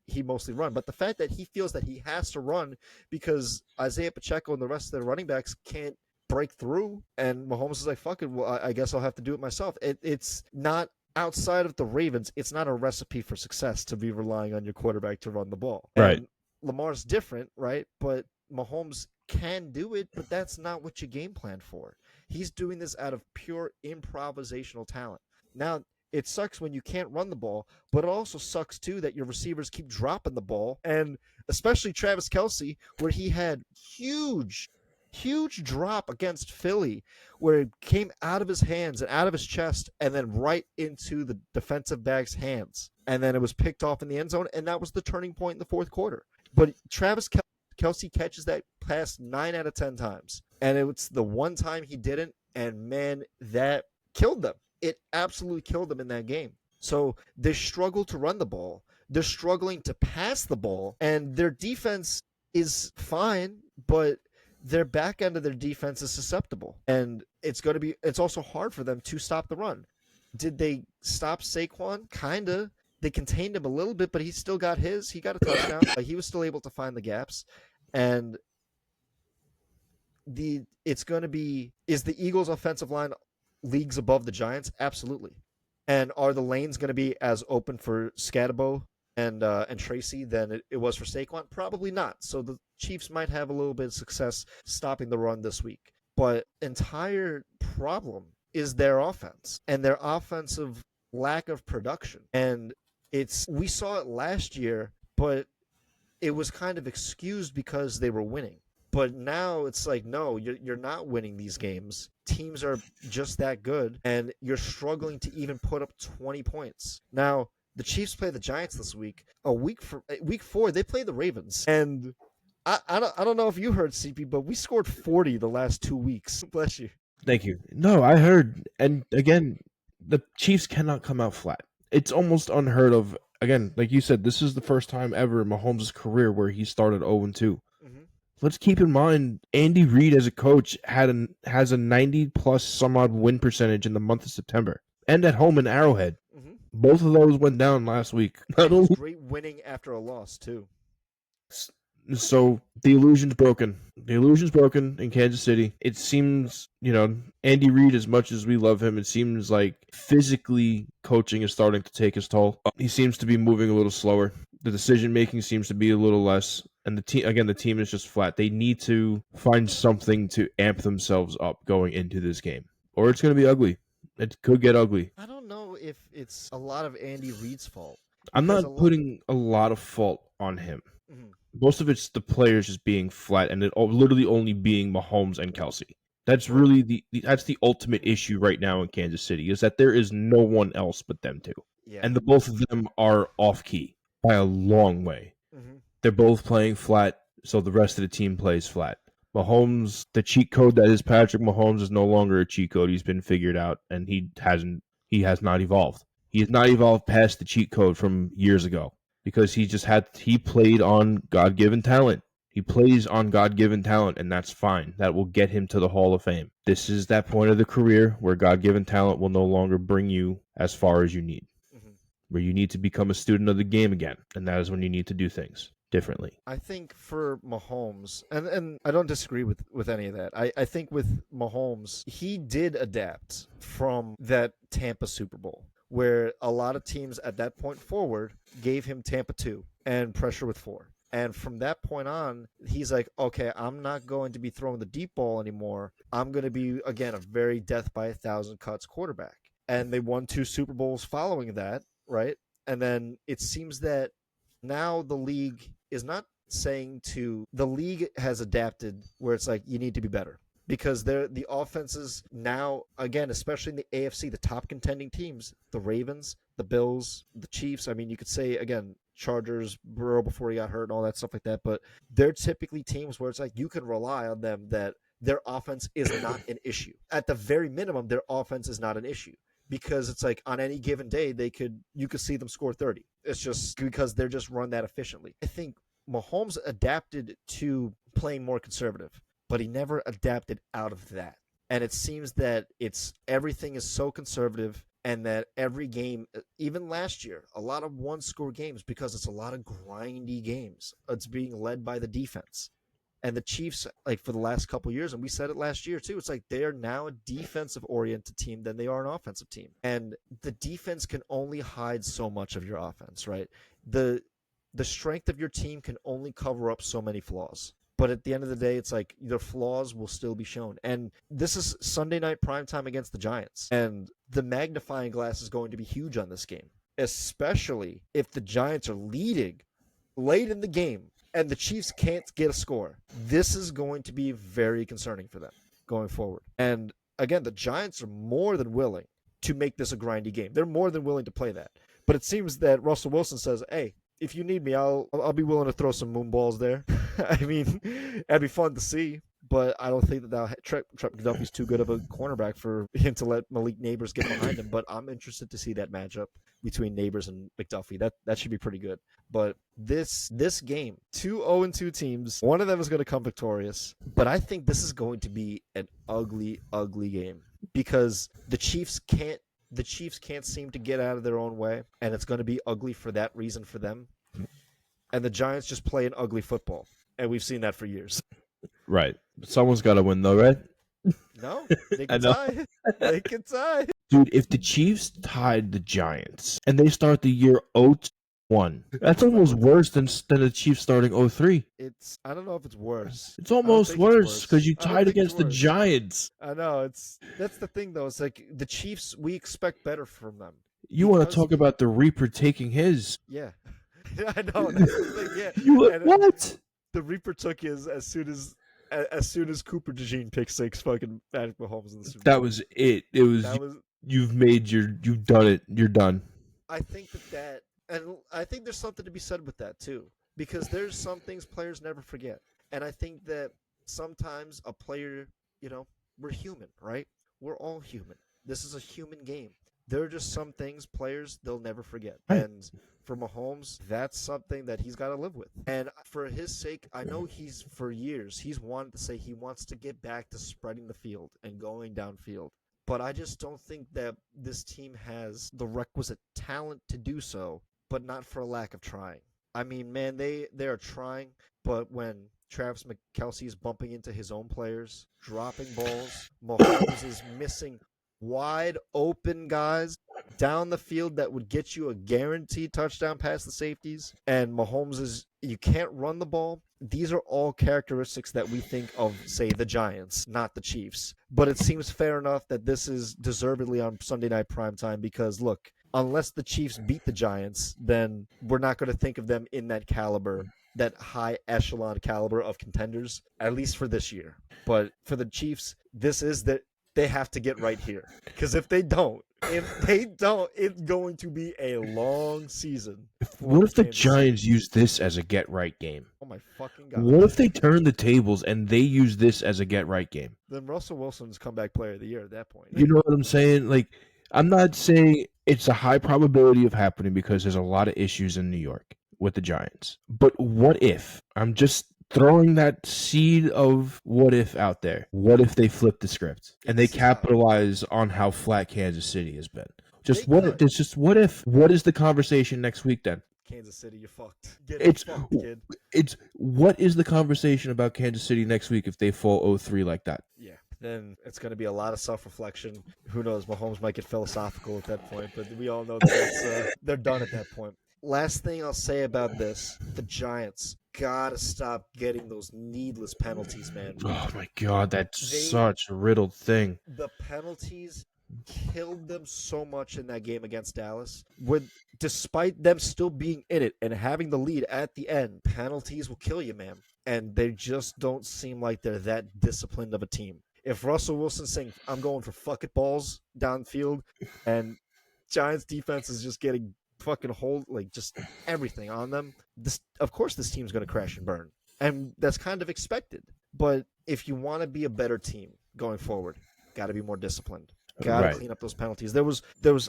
he mostly run. But the fact that he feels that he has to run because Isaiah Pacheco and the rest of their running backs can't break through, and Mahomes is like, fuck it, well, I guess I'll have to do it myself. It's not. Outside of the Ravens, it's not a recipe for success to be relying on your quarterback to run the ball. Right. And Lamar's different, right? But Mahomes can do it, but that's not what you game plan for. He's doing this out of pure improvisational talent. Now, it sucks when you can't run the ball, but it also sucks, too, that your receivers keep dropping the ball, and especially Travis Kelsey, where he had huge Huge drop against Philly where it came out of his hands and out of his chest and then right into the defensive back's hands. And then it was picked off in the end zone, and that was the turning point in the fourth quarter. But Travis Kelce catches that pass 9 out of 10 times. And it's the one time he didn't, and man, that killed them. It absolutely killed them in that game. So they struggle to run the ball. They're struggling to pass the ball, and their defense is fine, but their back end of their defense is susceptible. And it's also hard for them to stop the run. Did they stop Saquon? Kinda. They contained him a little bit, but he still got his. He got a touchdown. He was still able to find the gaps. And it's going to be, is the Eagles' offensive line leagues above the Giants? Absolutely. And are the lanes going to be as open for Scatabo and Tracy than it was for Saquon? Probably not. So the Chiefs might have a little bit of success stopping the run this week. But entire problem is their offense and their offensive lack of production. And we saw it last year, but it was kind of excused because they were winning. But now it's like, no, you're not winning these games. Teams are just that good, and you're struggling to even put up 20 points. Now, the Chiefs play the Giants this week. Week 4, they play the Ravens. And I don't know if you heard, CP, but we scored 40 the last 2 weeks. Bless you. Thank you. No, I heard. And again, the Chiefs cannot come out flat. It's almost unheard of. Again, like you said, this is the first time ever in Mahomes' career where he started 0-2. Mm-hmm. Let's keep in mind, Andy Reid as a coach has a 90-plus some odd win percentage in the month of September, and at home in Arrowhead. Mm-hmm. Both of those went down last week. It was great winning after a loss, too. So the illusion's broken. The illusion's broken in Kansas City. It seems, Andy Reid, as much as we love him, it seems like physically coaching is starting to take his toll. He seems to be moving a little slower. The decision making seems to be a little less. And the team is just flat. They need to find something to amp themselves up going into this game, or it's going to be ugly. It could get ugly. I don't know if it's a lot of Andy Reid's fault. I'm not putting a lot of fault on him. Mm-hmm. Most of it's the players just being flat, and it literally only being Mahomes and Kelce. That's really that's the ultimate issue right now in Kansas City, is that there is no one else but them two. Yeah. And the both of them are off key by a long way. Mm-hmm. They're both playing flat, so the rest of the team plays flat. Mahomes, the cheat code that is Patrick Mahomes is no longer a cheat code. He's been figured out, and he has not evolved. He has not evolved past the cheat code from years ago. Because he played on God-given talent. He plays on God-given talent, and that's fine. That will get him to the Hall of Fame. This is that point of the career where God-given talent will no longer bring you as far as you need. Mm-hmm. Where you need to become a student of the game again, and that is when you need to do things differently. I think for Mahomes, and I don't disagree with any of that. I think with Mahomes, he did adapt from that Tampa Super Bowl, where a lot of teams at that point forward gave him Tampa 2 and pressure with 4. And from that point on, he's like, okay, I'm not going to be throwing the deep ball anymore. I'm going to be, again, a very death by 1,000 cuts quarterback. And they won 2 Super Bowls following that, right? And then it seems that now the league is not saying the league has adapted where it's like, you need to be better. Because the offenses now, again, especially in the AFC, the top contending teams, the Ravens, the Bills, the Chiefs. I mean, you could say, again, Chargers, Burrow before he got hurt and all that stuff like that. But they're typically teams where it's like you can rely on them that their offense is not an issue. At the very minimum, their offense is not an issue. Because it's like on any given day, you could see them score 30. It's just because they're just run that efficiently. I think Mahomes adapted to playing more conservative, but he never adapted out of that. And it seems that everything is so conservative, and that every game, even last year, a lot of one-score games, because it's a lot of grindy games. It's being led by the defense. And the Chiefs, like for the last couple of years, and we said it last year too, it's like they are now a defensive-oriented team than they are an offensive team. And the defense can only hide so much of your offense, right? The strength of your team can only cover up so many flaws. But at the end of the day, it's like the flaws will still be shown. And this is Sunday night primetime against the Giants. And the magnifying glass is going to be huge on this game, especially if the Giants are leading late in the game and the Chiefs can't get a score, this is going to be very concerning for them going forward. And again, the Giants are more than willing to make this a grindy game. They're more than willing to play that. But it seems that Russell Wilson says, "Hey, if you need me, I'll be willing to throw some moon balls there." I mean, that'd be fun to see. But I don't think that Trent McDuffie's too good of a cornerback for him to let Malik Neighbors get behind him. But I'm interested to see that matchup between Neighbors and McDuffie. That should be pretty good. But this game, 2-0-2 teams, one of them is going to come victorious. But I think this is going to be an ugly, ugly game because the Chiefs can't seem to get out of their own way, and it's going to be ugly for that reason for them. And the Giants just play an ugly football, and we've seen that for years. Right. Someone's got to win, though, right? No, they can tie. They can tie. Dude, if the Chiefs tied the Giants and they start the year 0-1, that's almost worse than the Chiefs starting 0-3. I don't know if it's worse. It's almost worse because you tied against the worse. Giants. I know. That's the thing, though. It's like the Chiefs, we expect better from them. You want to talk about the Reaper taking his? Yeah. I know. That's the thing, yeah. What? The Reaper took his as soon as Cooper DeJean picked 6 fucking Patrick Mahomes in the Super Bowl. That was it. You've done it. You're done. I think and I think there's something to be said with that too, because there's some things players never forget. And I think that sometimes a player, we're human, right? We're all human. This is a human game. There are just some things players they'll never forget. Right. And for Mahomes, that's something that he's got to live with. And for his sake, I know for years, he's wanted to say he wants to get back to spreading the field and going downfield. But I just don't think that this team has the requisite talent to do so, but not for a lack of trying. I mean, man, they are trying, but when Travis McKelsey is bumping into his own players, dropping balls, Mahomes is missing wide open guys down the field that would get you a guaranteed touchdown past the safeties. And Mahomes you can't run the ball. These are all characteristics that we think of, say, the Giants, not the Chiefs. But it seems fair enough that this is deservedly on Sunday night primetime because, look, unless the Chiefs beat the Giants, then we're not going to think of them in that caliber, that high echelon caliber of contenders, at least for this year. But for the Chiefs, they have to get right here. Because if they don't, it's going to be a long season. What if the Giants use this as a get-right game? Oh, my fucking God. What if they turn the tables and they use this as a get-right game? Then Russell Wilson's comeback player of the year at that point. You know what I'm saying? Like, I'm not saying it's a high probability of happening because there's a lot of issues in New York with the Giants. But what if? I'm just throwing that seed of what if out there. What if they flip the script and they capitalize on how flat Kansas City has been? What if? What is the conversation next week then? Kansas City, you're fucked. Fucked, kid. What is the conversation about Kansas City next week if they fall 0-3 like that? Yeah. Then it's going to be a lot of self-reflection. Who knows? Mahomes might get philosophical at that point, but we all know that they're done at that point. Last thing I'll say about this, the Giants gotta stop getting those needless penalties, man. Oh my God, that's such a riddled thing. The penalties killed them so much in that game against Dallas. Despite them still being in it and having the lead at the end, penalties will kill you, man. And they just don't seem like they're that disciplined of a team. If Russell Wilson's saying, I'm going for fuck it balls downfield, and Giants defense is just getting fucking hold, like just everything on them, of course this team's going to crash and burn. And that's kind of expected. But if you want to be a better team going forward, got to be more disciplined. Got to clean up those penalties. There was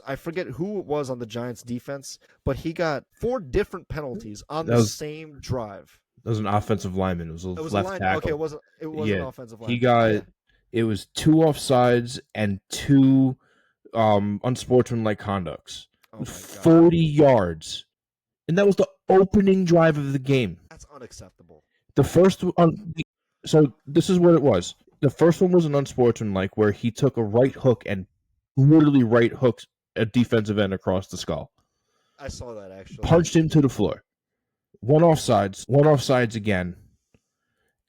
I forget who it was on the Giants defense, but he got 4 different penalties on the same drive. That was an offensive lineman. It was left tackle. Okay, it wasn't an offensive lineman. He got it was 2 offsides and 2 unsportsmanlike conducts. Oh my God. 40 yards. And that was the opening drive of the game. That's unacceptable. The first one, so this is what it was. The first one was an unsportsmanlike where he took a right hook and literally right hooked a defensive end across the skull. I saw that actually. Punched him to the floor. 1 offsides again.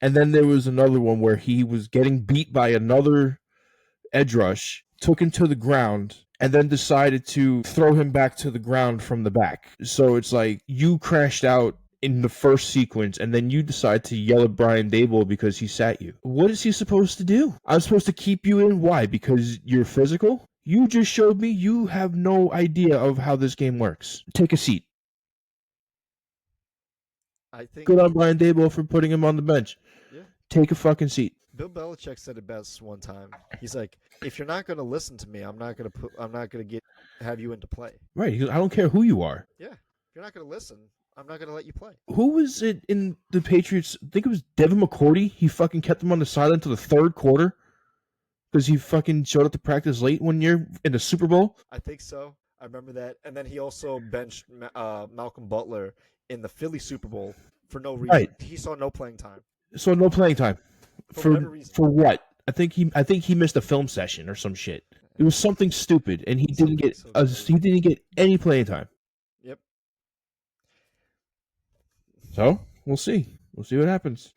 And then there was another one where he was getting beat by another edge rush, took him to the ground, and then decided to throw him back to the ground from the back. So it's like you crashed out in the first sequence, and then you decide to yell at Brian Dable because he sat you. What is he supposed to do? I'm supposed to keep you in? Why? Because you're physical? You just showed me you have no idea of how this game works. Take a seat. I think, Good on Brian Dable for putting him on the bench. yeah. Take a fucking seat. Bill Belichick said it best one time. He's like, if you're not going to listen to me, I'm not going to have you into play. Right. He goes, I don't care who you are. Yeah. If you're not going to listen, I'm not going to let you play. Who was it in the Patriots? I think it was Devin McCourty. He fucking kept him on the sideline until the third quarter because he fucking showed up to practice late one year in the Super Bowl. I think so. I remember that. And then he also benched Malcolm Butler in the Philly Super Bowl for no reason. Right. He saw no playing time. So no playing time. For whatever reason. For what? I think he missed a film session or some shit. It was something stupid, and he didn't get any playing time. Yep. So we'll see. We'll see what happens.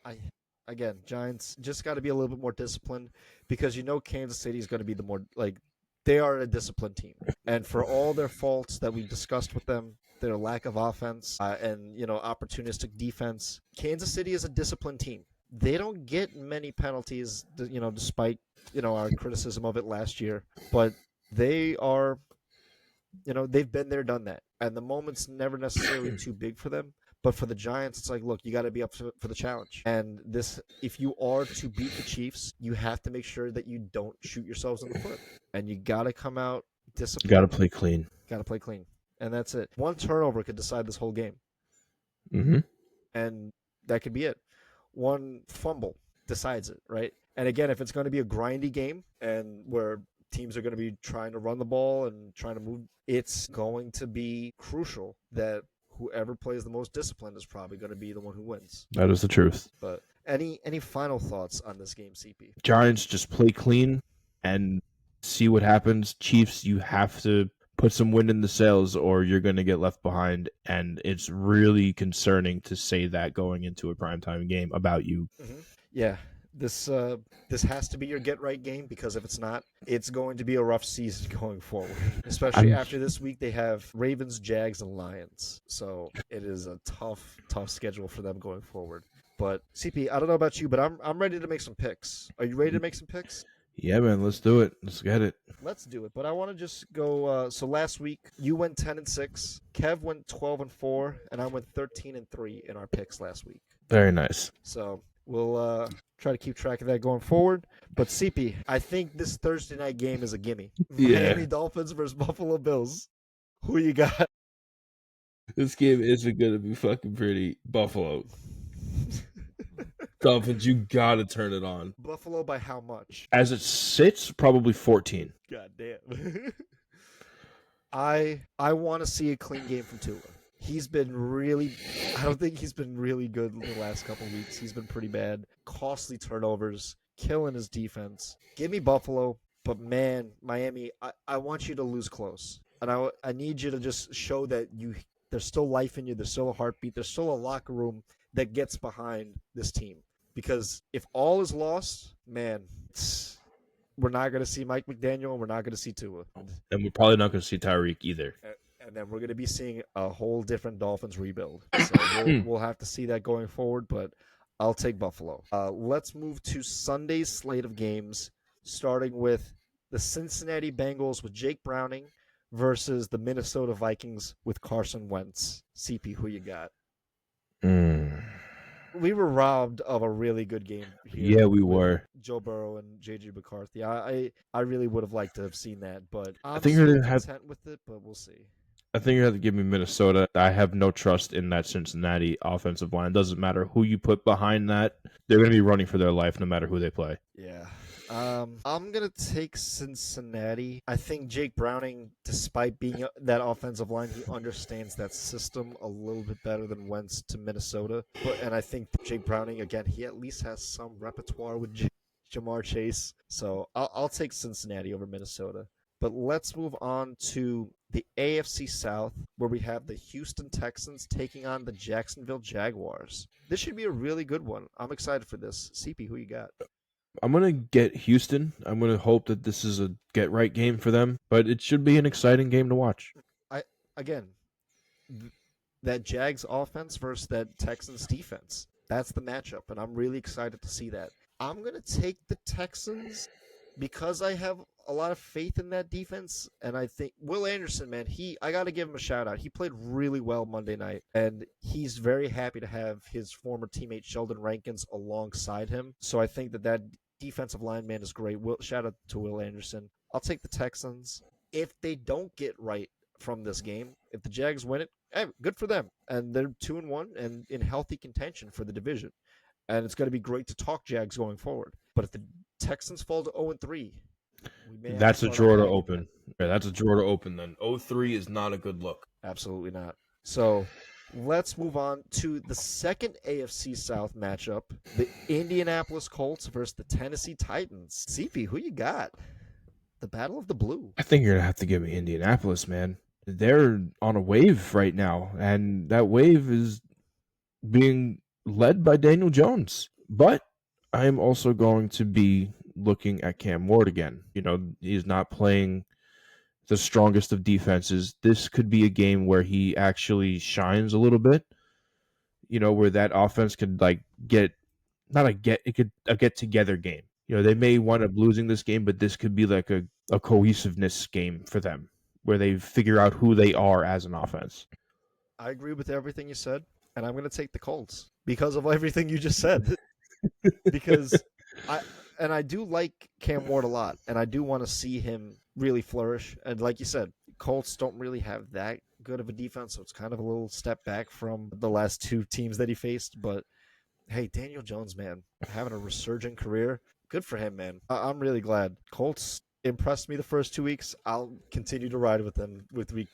Again, Giants just got to be a little bit more disciplined because Kansas City is going to be the more they are a disciplined team, and for all their faults that we discussed with them, their lack of offense and opportunistic defense, Kansas City is a disciplined team. They don't get many penalties, despite our criticism of it last year, but they are, they've been there, done that, and the moment's never necessarily too big for them. But for the Giants, it's like, look, you got to be up for the challenge. And if you are to beat the Chiefs, you have to make sure that you don't shoot yourselves in the foot, and you got to come out disciplined. You got to play clean. Got to play clean, and that's it. One turnover could decide this whole game, and that could be it. One fumble decides it, right? And again, if it's going to be a grindy game and where teams are going to be trying to run the ball and trying to move, it's going to be crucial that whoever plays the most disciplined is probably going to be the one who wins. That is the truth. But any final thoughts on this game, CP? Giants, just play clean and see what happens. Chiefs, you have to put some wind in the sails or you're going to get left behind, and it's really concerning to say that going into a primetime game about you. Yeah, this has to be your get-right game, because if it's not, it's going to be a rough season going forward. Especially after this week, they have Ravens, Jags, and Lions. So it is a tough schedule for them going forward. But CP, I don't know about you, but I'm ready to make some picks. Are you ready to make some picks? Yeah, man, let's do it. Let's get it. Let's do it. But I want to just go. So last week you went 10-6, Kev went 12-4, and I went 13-3 in our picks last week. Very nice. So we'll try to keep track of that going forward. But CP, I think this Thursday night game is a gimme. Yeah. Miami Dolphins versus Buffalo Bills. Who you got? This game isn't gonna be fucking pretty. Buffalo. Dolphins, you gotta turn it on. Buffalo by how much? As it sits, probably 14. God damn. I want to see a clean game from Tua. He's been really, I don't think he's been really good in the last couple of weeks. He's been pretty bad. Costly turnovers, killing his defense. Give me Buffalo, but man, Miami, I want you to lose close. And I need you to just show that there's still life in you, there's still a heartbeat, there's still a locker room that gets behind this team. Because if all is lost, man, we're not going to see Mike McDaniel and we're not going to see Tua. And we're probably not going to see Tyreek either. And then we're going to be seeing a whole different Dolphins rebuild. So we'll have to see that going forward, but I'll take Buffalo. Let's move to Sunday's slate of games, starting with the Cincinnati Bengals with Jake Browning versus the Minnesota Vikings with Carson Wentz. CP, who you got? We were robbed of a really good game here. Yeah, we were. Joe Burrow and J.J. McCarthy. I really would have liked to have seen that, but I'm I think still you're gonna have content with it, but we'll see. I think you have to give me Minnesota. I have no trust in that Cincinnati offensive line. It doesn't matter who you put behind that. They're going to be running for their life no matter who they play. Yeah. I'm going to take Cincinnati. I think Jake Browning, despite being that offensive line, he understands that system a little bit better than Wentz to Minnesota. And I think Jake Browning, again, he at least has some repertoire with Jamar Chase. So I'll take Cincinnati over Minnesota. But let's move on to the AFC South, where we have the Houston Texans taking on the Jacksonville Jaguars. This should be a really good one. I'm excited for this. CP, who you got? I'm going to get Houston. I'm going to hope that this is a get-right game for them, but it should be an exciting game to watch. Again, that Jags offense versus that Texans defense. That's the matchup, and I'm really excited to see that. I'm going to take the Texans because I have a lot of faith in that defense, and I think Will Anderson, man, I got to give him a shout out. He played really well Monday night, and he's very happy to have his former teammate Sheldon Rankins alongside him. So I think that defensive lineman is great. Shout out to Will Anderson. I'll take the Texans. If they don't get right from this game, if the Jags win it, hey, good for them, and they're 2-1 and in healthy contention for the division. And it's going to be great to talk Jags going forward. But if the Texans fall to 0-3, we may have to That's a start draw to unpacking open. Yeah, that's a draw to open then. 0-3 is not a good look. that. Absolutely not. So let's move on to the second AFC South matchup: the Indianapolis Colts versus the Tennessee Titans. CP, who you got? The Battle of the Blue. I think you're going to have to give me Indianapolis, man. They're on a wave right now, and that wave is being led by Daniel Jones. But I am also going to be looking at Cam Ward again. You know, he's not playing the strongest of defenses. This could be a game where he actually shines a little bit. You know, where that offense could like get not a get it could a get together game. You know, they may wind up losing this game, but this could be like a cohesiveness game for them where they figure out who they are as an offense. I agree with everything you said, and I'm going to take the Colts because of everything you just said. Because I do like Cam Ward a lot, and I do want to see him really flourish. And like you said, Colts don't really have that good of a defense, so it's kind of a little step back from the last two teams that he faced. But hey, Daniel Jones, man, having a resurgent career, good for him, man. I'm really glad. Colts impressed me the first 2 weeks. I'll continue to ride with them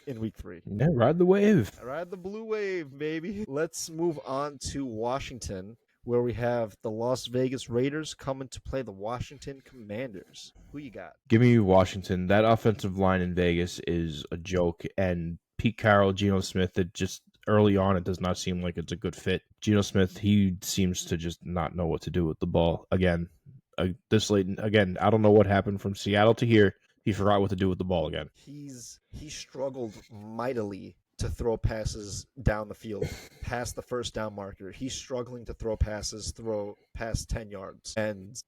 in week 3. Yeah, ride the wave. Ride the blue wave, baby. Let's move on to Washington, where we have the Las Vegas Raiders coming to play the Washington Commanders. Who you got? Give me Washington. That offensive line in Vegas is a joke, and Pete Carroll, Geno Smith, it just early on it does not seem like it's a good fit. Geno Smith, he seems to just not know what to do with the ball. Again, this late, again, I don't know what happened from Seattle to here. He forgot what to do with the ball again. He struggled mightily to throw passes down the field past the first down marker. He's struggling to throw past 10 yards. And,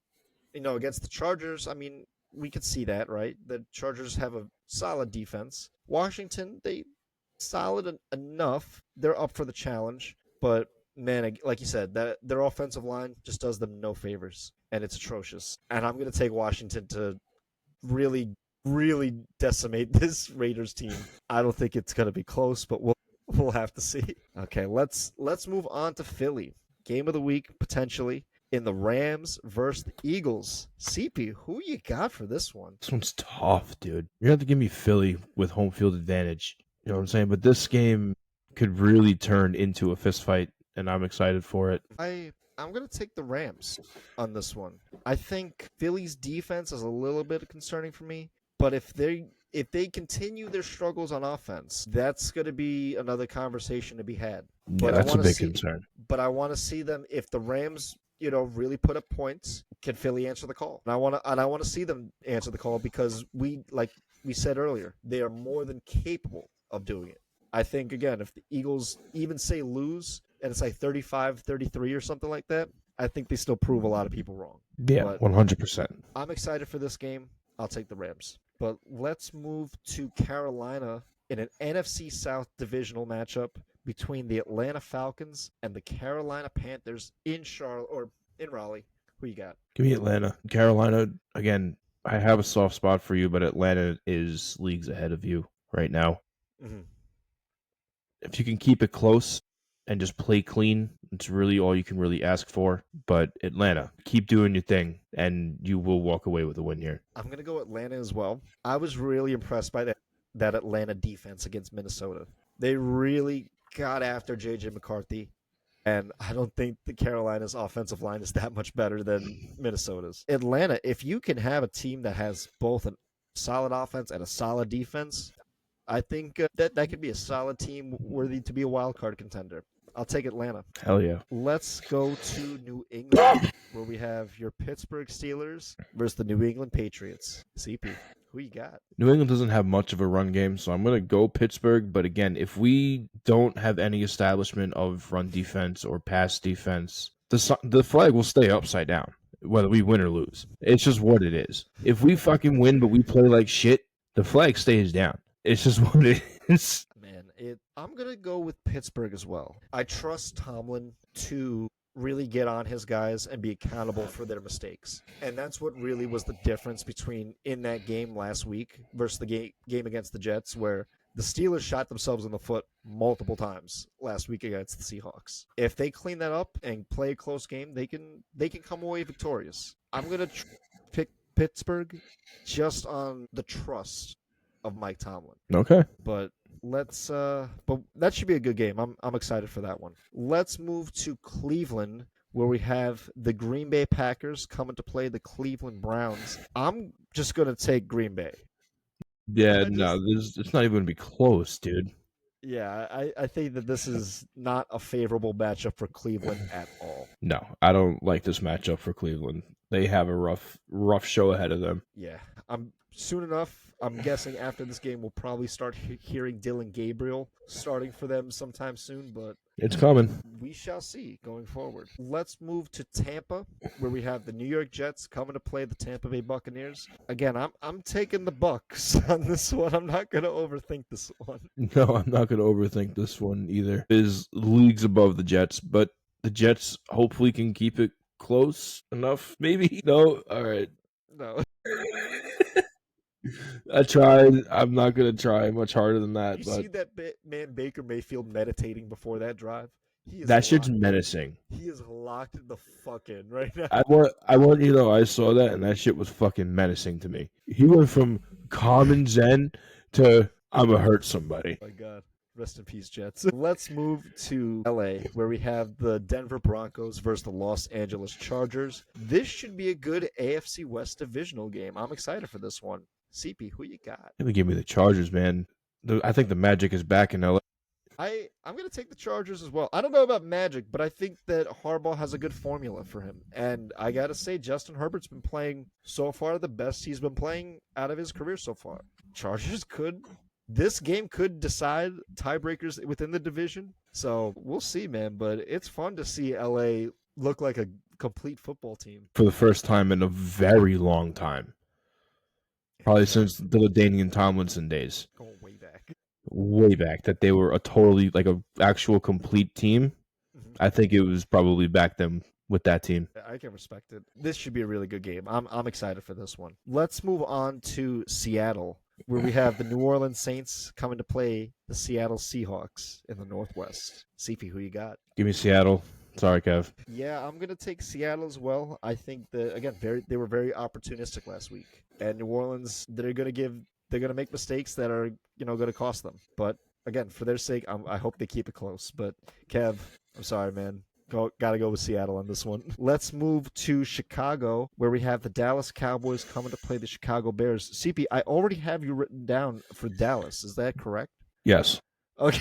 against the Chargers, I mean, we could see that, right? The Chargers have a solid defense. Washington, they solid enough. They're up for the challenge. But, man, like you said, their offensive line just does them no favors. And it's atrocious. And I'm going to take Washington to really decimate this Raiders team. I don't think it's going to be close, but we'll have to see. Okay, let's move on to Philly. Game of the week potentially in the Rams versus the Eagles. CP, who you got for this one? This one's tough, dude. You're going to have to give me Philly with home field advantage. You know what I'm saying? But this game could really turn into a fist fight, and I'm excited for it. I'm going to take the Rams on this one. I think Philly's defense is a little bit concerning for me. But if they continue their struggles on offense, that's going to be another conversation to be had. Yeah, that's a big concern. But I want to see them, if the Rams, really put up points, can Philly answer the call? And I want to see them answer the call because like we said earlier, they are more than capable of doing it. I think, again, if the Eagles even say lose and it's like 35-33 or something like that, I think they still prove a lot of people wrong. Yeah, but 100%. I'm excited for this game. I'll take the Rams. But let's move to Carolina in an NFC South divisional matchup between the Atlanta Falcons and the Carolina Panthers in Raleigh. Who you got? Give me Atlanta. Carolina, again, I have a soft spot for you, but Atlanta is leagues ahead of you right now. Mm-hmm. If you can keep it close and just play clean, it's really all you can really ask for. But Atlanta, keep doing your thing, and you will walk away with a win here. I'm going to go Atlanta as well. I was really impressed by that Atlanta defense against Minnesota. They really got after J.J. McCarthy, and I don't think the Carolina's offensive line is that much better than Minnesota's. Atlanta, if you can have a team that has both a solid offense and a solid defense, I think that could be a solid team worthy to be a wild card contender. I'll take Atlanta. Hell yeah. Let's go to New England, where we have your Pittsburgh Steelers versus the New England Patriots. CP, Who you got? New England doesn't have much of a run game, so I'm going to go Pittsburgh. But again, if we don't have any establishment of run defense or pass defense, the flag will stay upside down, whether we win or lose. It's just what it is. If we fucking win, but we play like shit, the flag stays down. It's just what it is. Man, I'm gonna go with Pittsburgh as well. I trust Tomlin to really get on his guys and be accountable for their mistakes. And that's what really was the difference between in that game last week versus the game against the Jets, where the Steelers shot themselves in the foot multiple times last week against the Seahawks. If they clean that up and play a close game, they can come away victorious. I'm gonna pick Pittsburgh just on the trust of Mike Tomlin. Okay. But but that should be a good game. I'm excited for that one. Let's move to Cleveland, where we have the Green Bay Packers coming to play the Cleveland Browns. I'm just gonna take Green Bay. Yeah, I no, just it's not even going to be close, dude. Yeah, I think that this is not a favorable matchup for Cleveland at all. No, I don't like this matchup for Cleveland. They have a rough show ahead of them. Yeah, soon enough. I'm guessing after this game, we'll probably start hearing Dylan Gabriel starting for them sometime soon, but It's coming. we shall see going forward. Let's move to Tampa, where we have the New York Jets coming to play the Tampa Bay Buccaneers. Again, I'm taking the Bucks on this one. I'm not going to overthink this one. No, I'm not going to overthink this one either. It is leagues above the Jets, but the Jets hopefully can keep it close enough. Maybe. No? All right. No. I tried. I'm not going to try much harder than that. You but see that man Baker Mayfield meditating before that drive? that shit's menacing. He is locked the fuck in right now. I want you to know I saw that and that shit was fucking menacing to me. He went from calm and zen to I'm gonna hurt somebody. Oh my God. Rest in peace, Jets. Let's move to LA, where we have the Denver Broncos versus the Los Angeles Chargers. This should be a good AFC West divisional game. I'm excited for this one. CP, who you got? Give me the Chargers, man. I think the magic is back in LA. I'm going to take the Chargers as well. I don't know about magic, but I think that Harbaugh has a good formula for him. And I got to say, Justin Herbert's been playing so far the best he's been playing out of his career so far. This game could decide tiebreakers within the division. So we'll see, man. But it's fun to see LA look like a complete football team. For the first time in a very long time. Probably since the LaDainian Tomlinson days. Going way back. Way back. That they were a totally, like, a actual complete team. Mm-hmm. I think it was probably back then with that team. I can respect it. This should be a really good game. I'm excited for this one. Let's move on to Seattle, where we have the New Orleans Saints coming to play the Seattle Seahawks in the Northwest. CP, who you got? Give me Seattle. Sorry, Kev. Yeah, I'm gonna take Seattle as well. I think that again, they were very opportunistic last week, and New Orleans they're gonna make mistakes that are gonna cost them. But again, for their sake, I hope they keep it close. But Kev, I'm sorry, man. Gotta go with Seattle on this one. Let's move to Chicago, where we have the Dallas Cowboys coming to play the Chicago Bears. CP, I already have you written down for Dallas. Is that correct? Yes. Okay.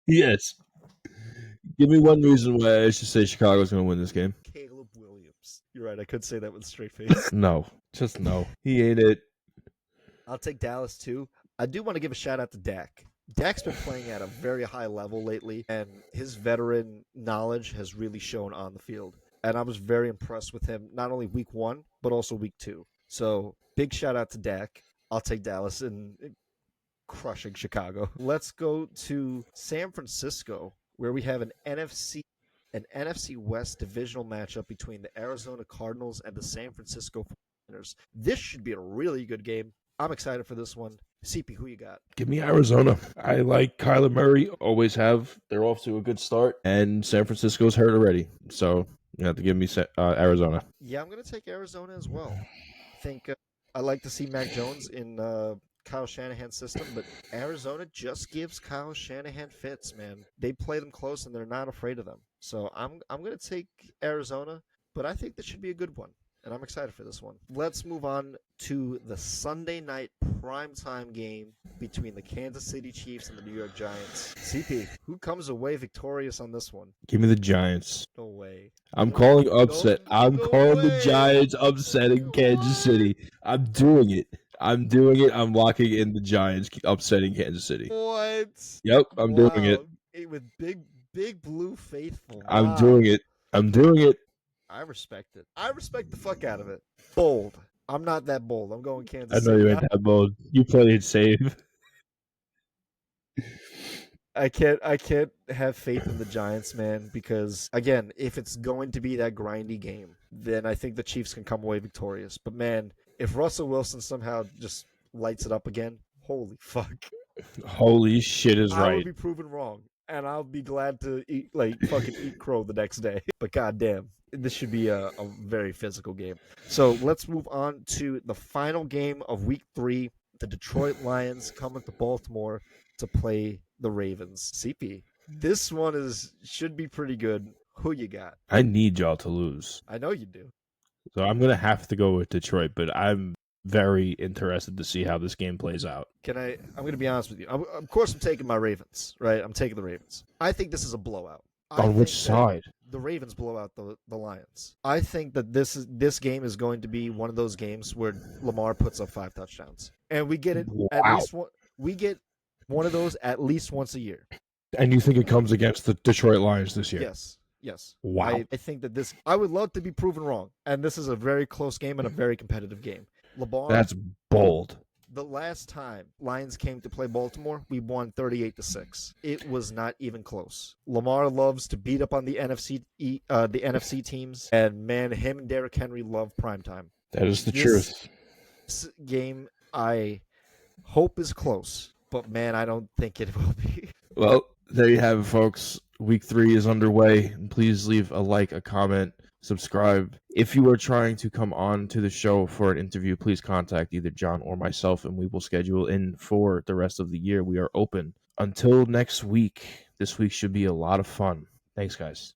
Yes. Give me one reason why I should say Chicago's going to win this game. Caleb Williams. You're right. I could say that with a straight face. No. Just no. He ain't it. I'll take Dallas too. I do want to give a shout out to Dak. Dak's been playing at a very high level lately, and his veteran knowledge has really shown on the field. And I was very impressed with him, not only week 1, but also week 2. So big shout out to Dak. I'll take Dallas and crushing Chicago. Let's go to San Francisco, where we have an NFC West divisional matchup between the Arizona Cardinals and the San Francisco 49ers. This should be a really good game. I'm excited for this one. CP, who you got? Give me Arizona. I like Kyler Murray. Always have. They're off to a good start. And San Francisco's hurt already. So you have to give me Arizona. Yeah, I'm going to take Arizona as well. I think I like to see Mac Jones in Kyle Shanahan's system, but Arizona just gives Kyle Shanahan fits, man. They play them close and they're not afraid of them. So I'm going to take Arizona, but I think this should be a good one. and I'm excited for this one. Let's move on to the Sunday night primetime game between the Kansas City Chiefs and the New York Giants. CP, who comes away victorious on this one? Give me the Giants. No way. I'm calling upset. I'm No calling the way. Giants upsetting Kansas What? City. I'm doing it. I'm doing it. I'm locking in the Giants upsetting Kansas City. What? Yep, I'm doing it. Wow. With big blue faithful. I'm Wow. doing it. I'm doing it. I respect it. I respect the fuck out of it. Bold. I'm not that bold. I'm going I Kansas know you City. ain't that bold. You played it safe. I can't have faith in the Giants, man, because again, if it's going to be that grindy game, then I think the Chiefs can come away victorious. But man, if Russell Wilson somehow just lights it up again, holy fuck. Holy shit is I would right. be proven wrong. And I'll be glad to fucking eat crow the next day. But goddamn, this should be a very physical game. So let's move on to the final game of week 3. The Detroit Lions coming to Baltimore to play the Ravens. CP, this one should be pretty good. Who you got? I need y'all to lose. I know you do. So I'm going to have to go with Detroit, but I'm very interested to see how this game plays out. I'm going to be honest with you. Of course, I'm taking my Ravens, right? I'm taking the Ravens. I think this is a blowout. On which side? The Ravens blow out the Lions. I think that this game is going to be one of those games where Lamar puts up 5 touchdowns, and we get it at Wow. least one. We get one of those at least once a year. And you think it comes against the Detroit Lions this year? Yes. Wow. I think that this. I would love to be proven wrong, and this is a very close game and a very competitive game. Lamar. That's bold. The last time Lions came to play Baltimore, we won 38-6. It was not even close. Lamar loves to beat up on the NFC teams, and man, him and Derrick Henry love primetime. That is the truth. This game, I hope is close, but man, I don't think it will be. Well, there you have it, folks. Week 3 is underway. Please leave a like, a comment, subscribe. If you are trying to come on to the show for an interview, please contact either John or myself, and we will schedule in for the rest of the year. We are open. Until next week, this week should be a lot of fun. Thanks, guys.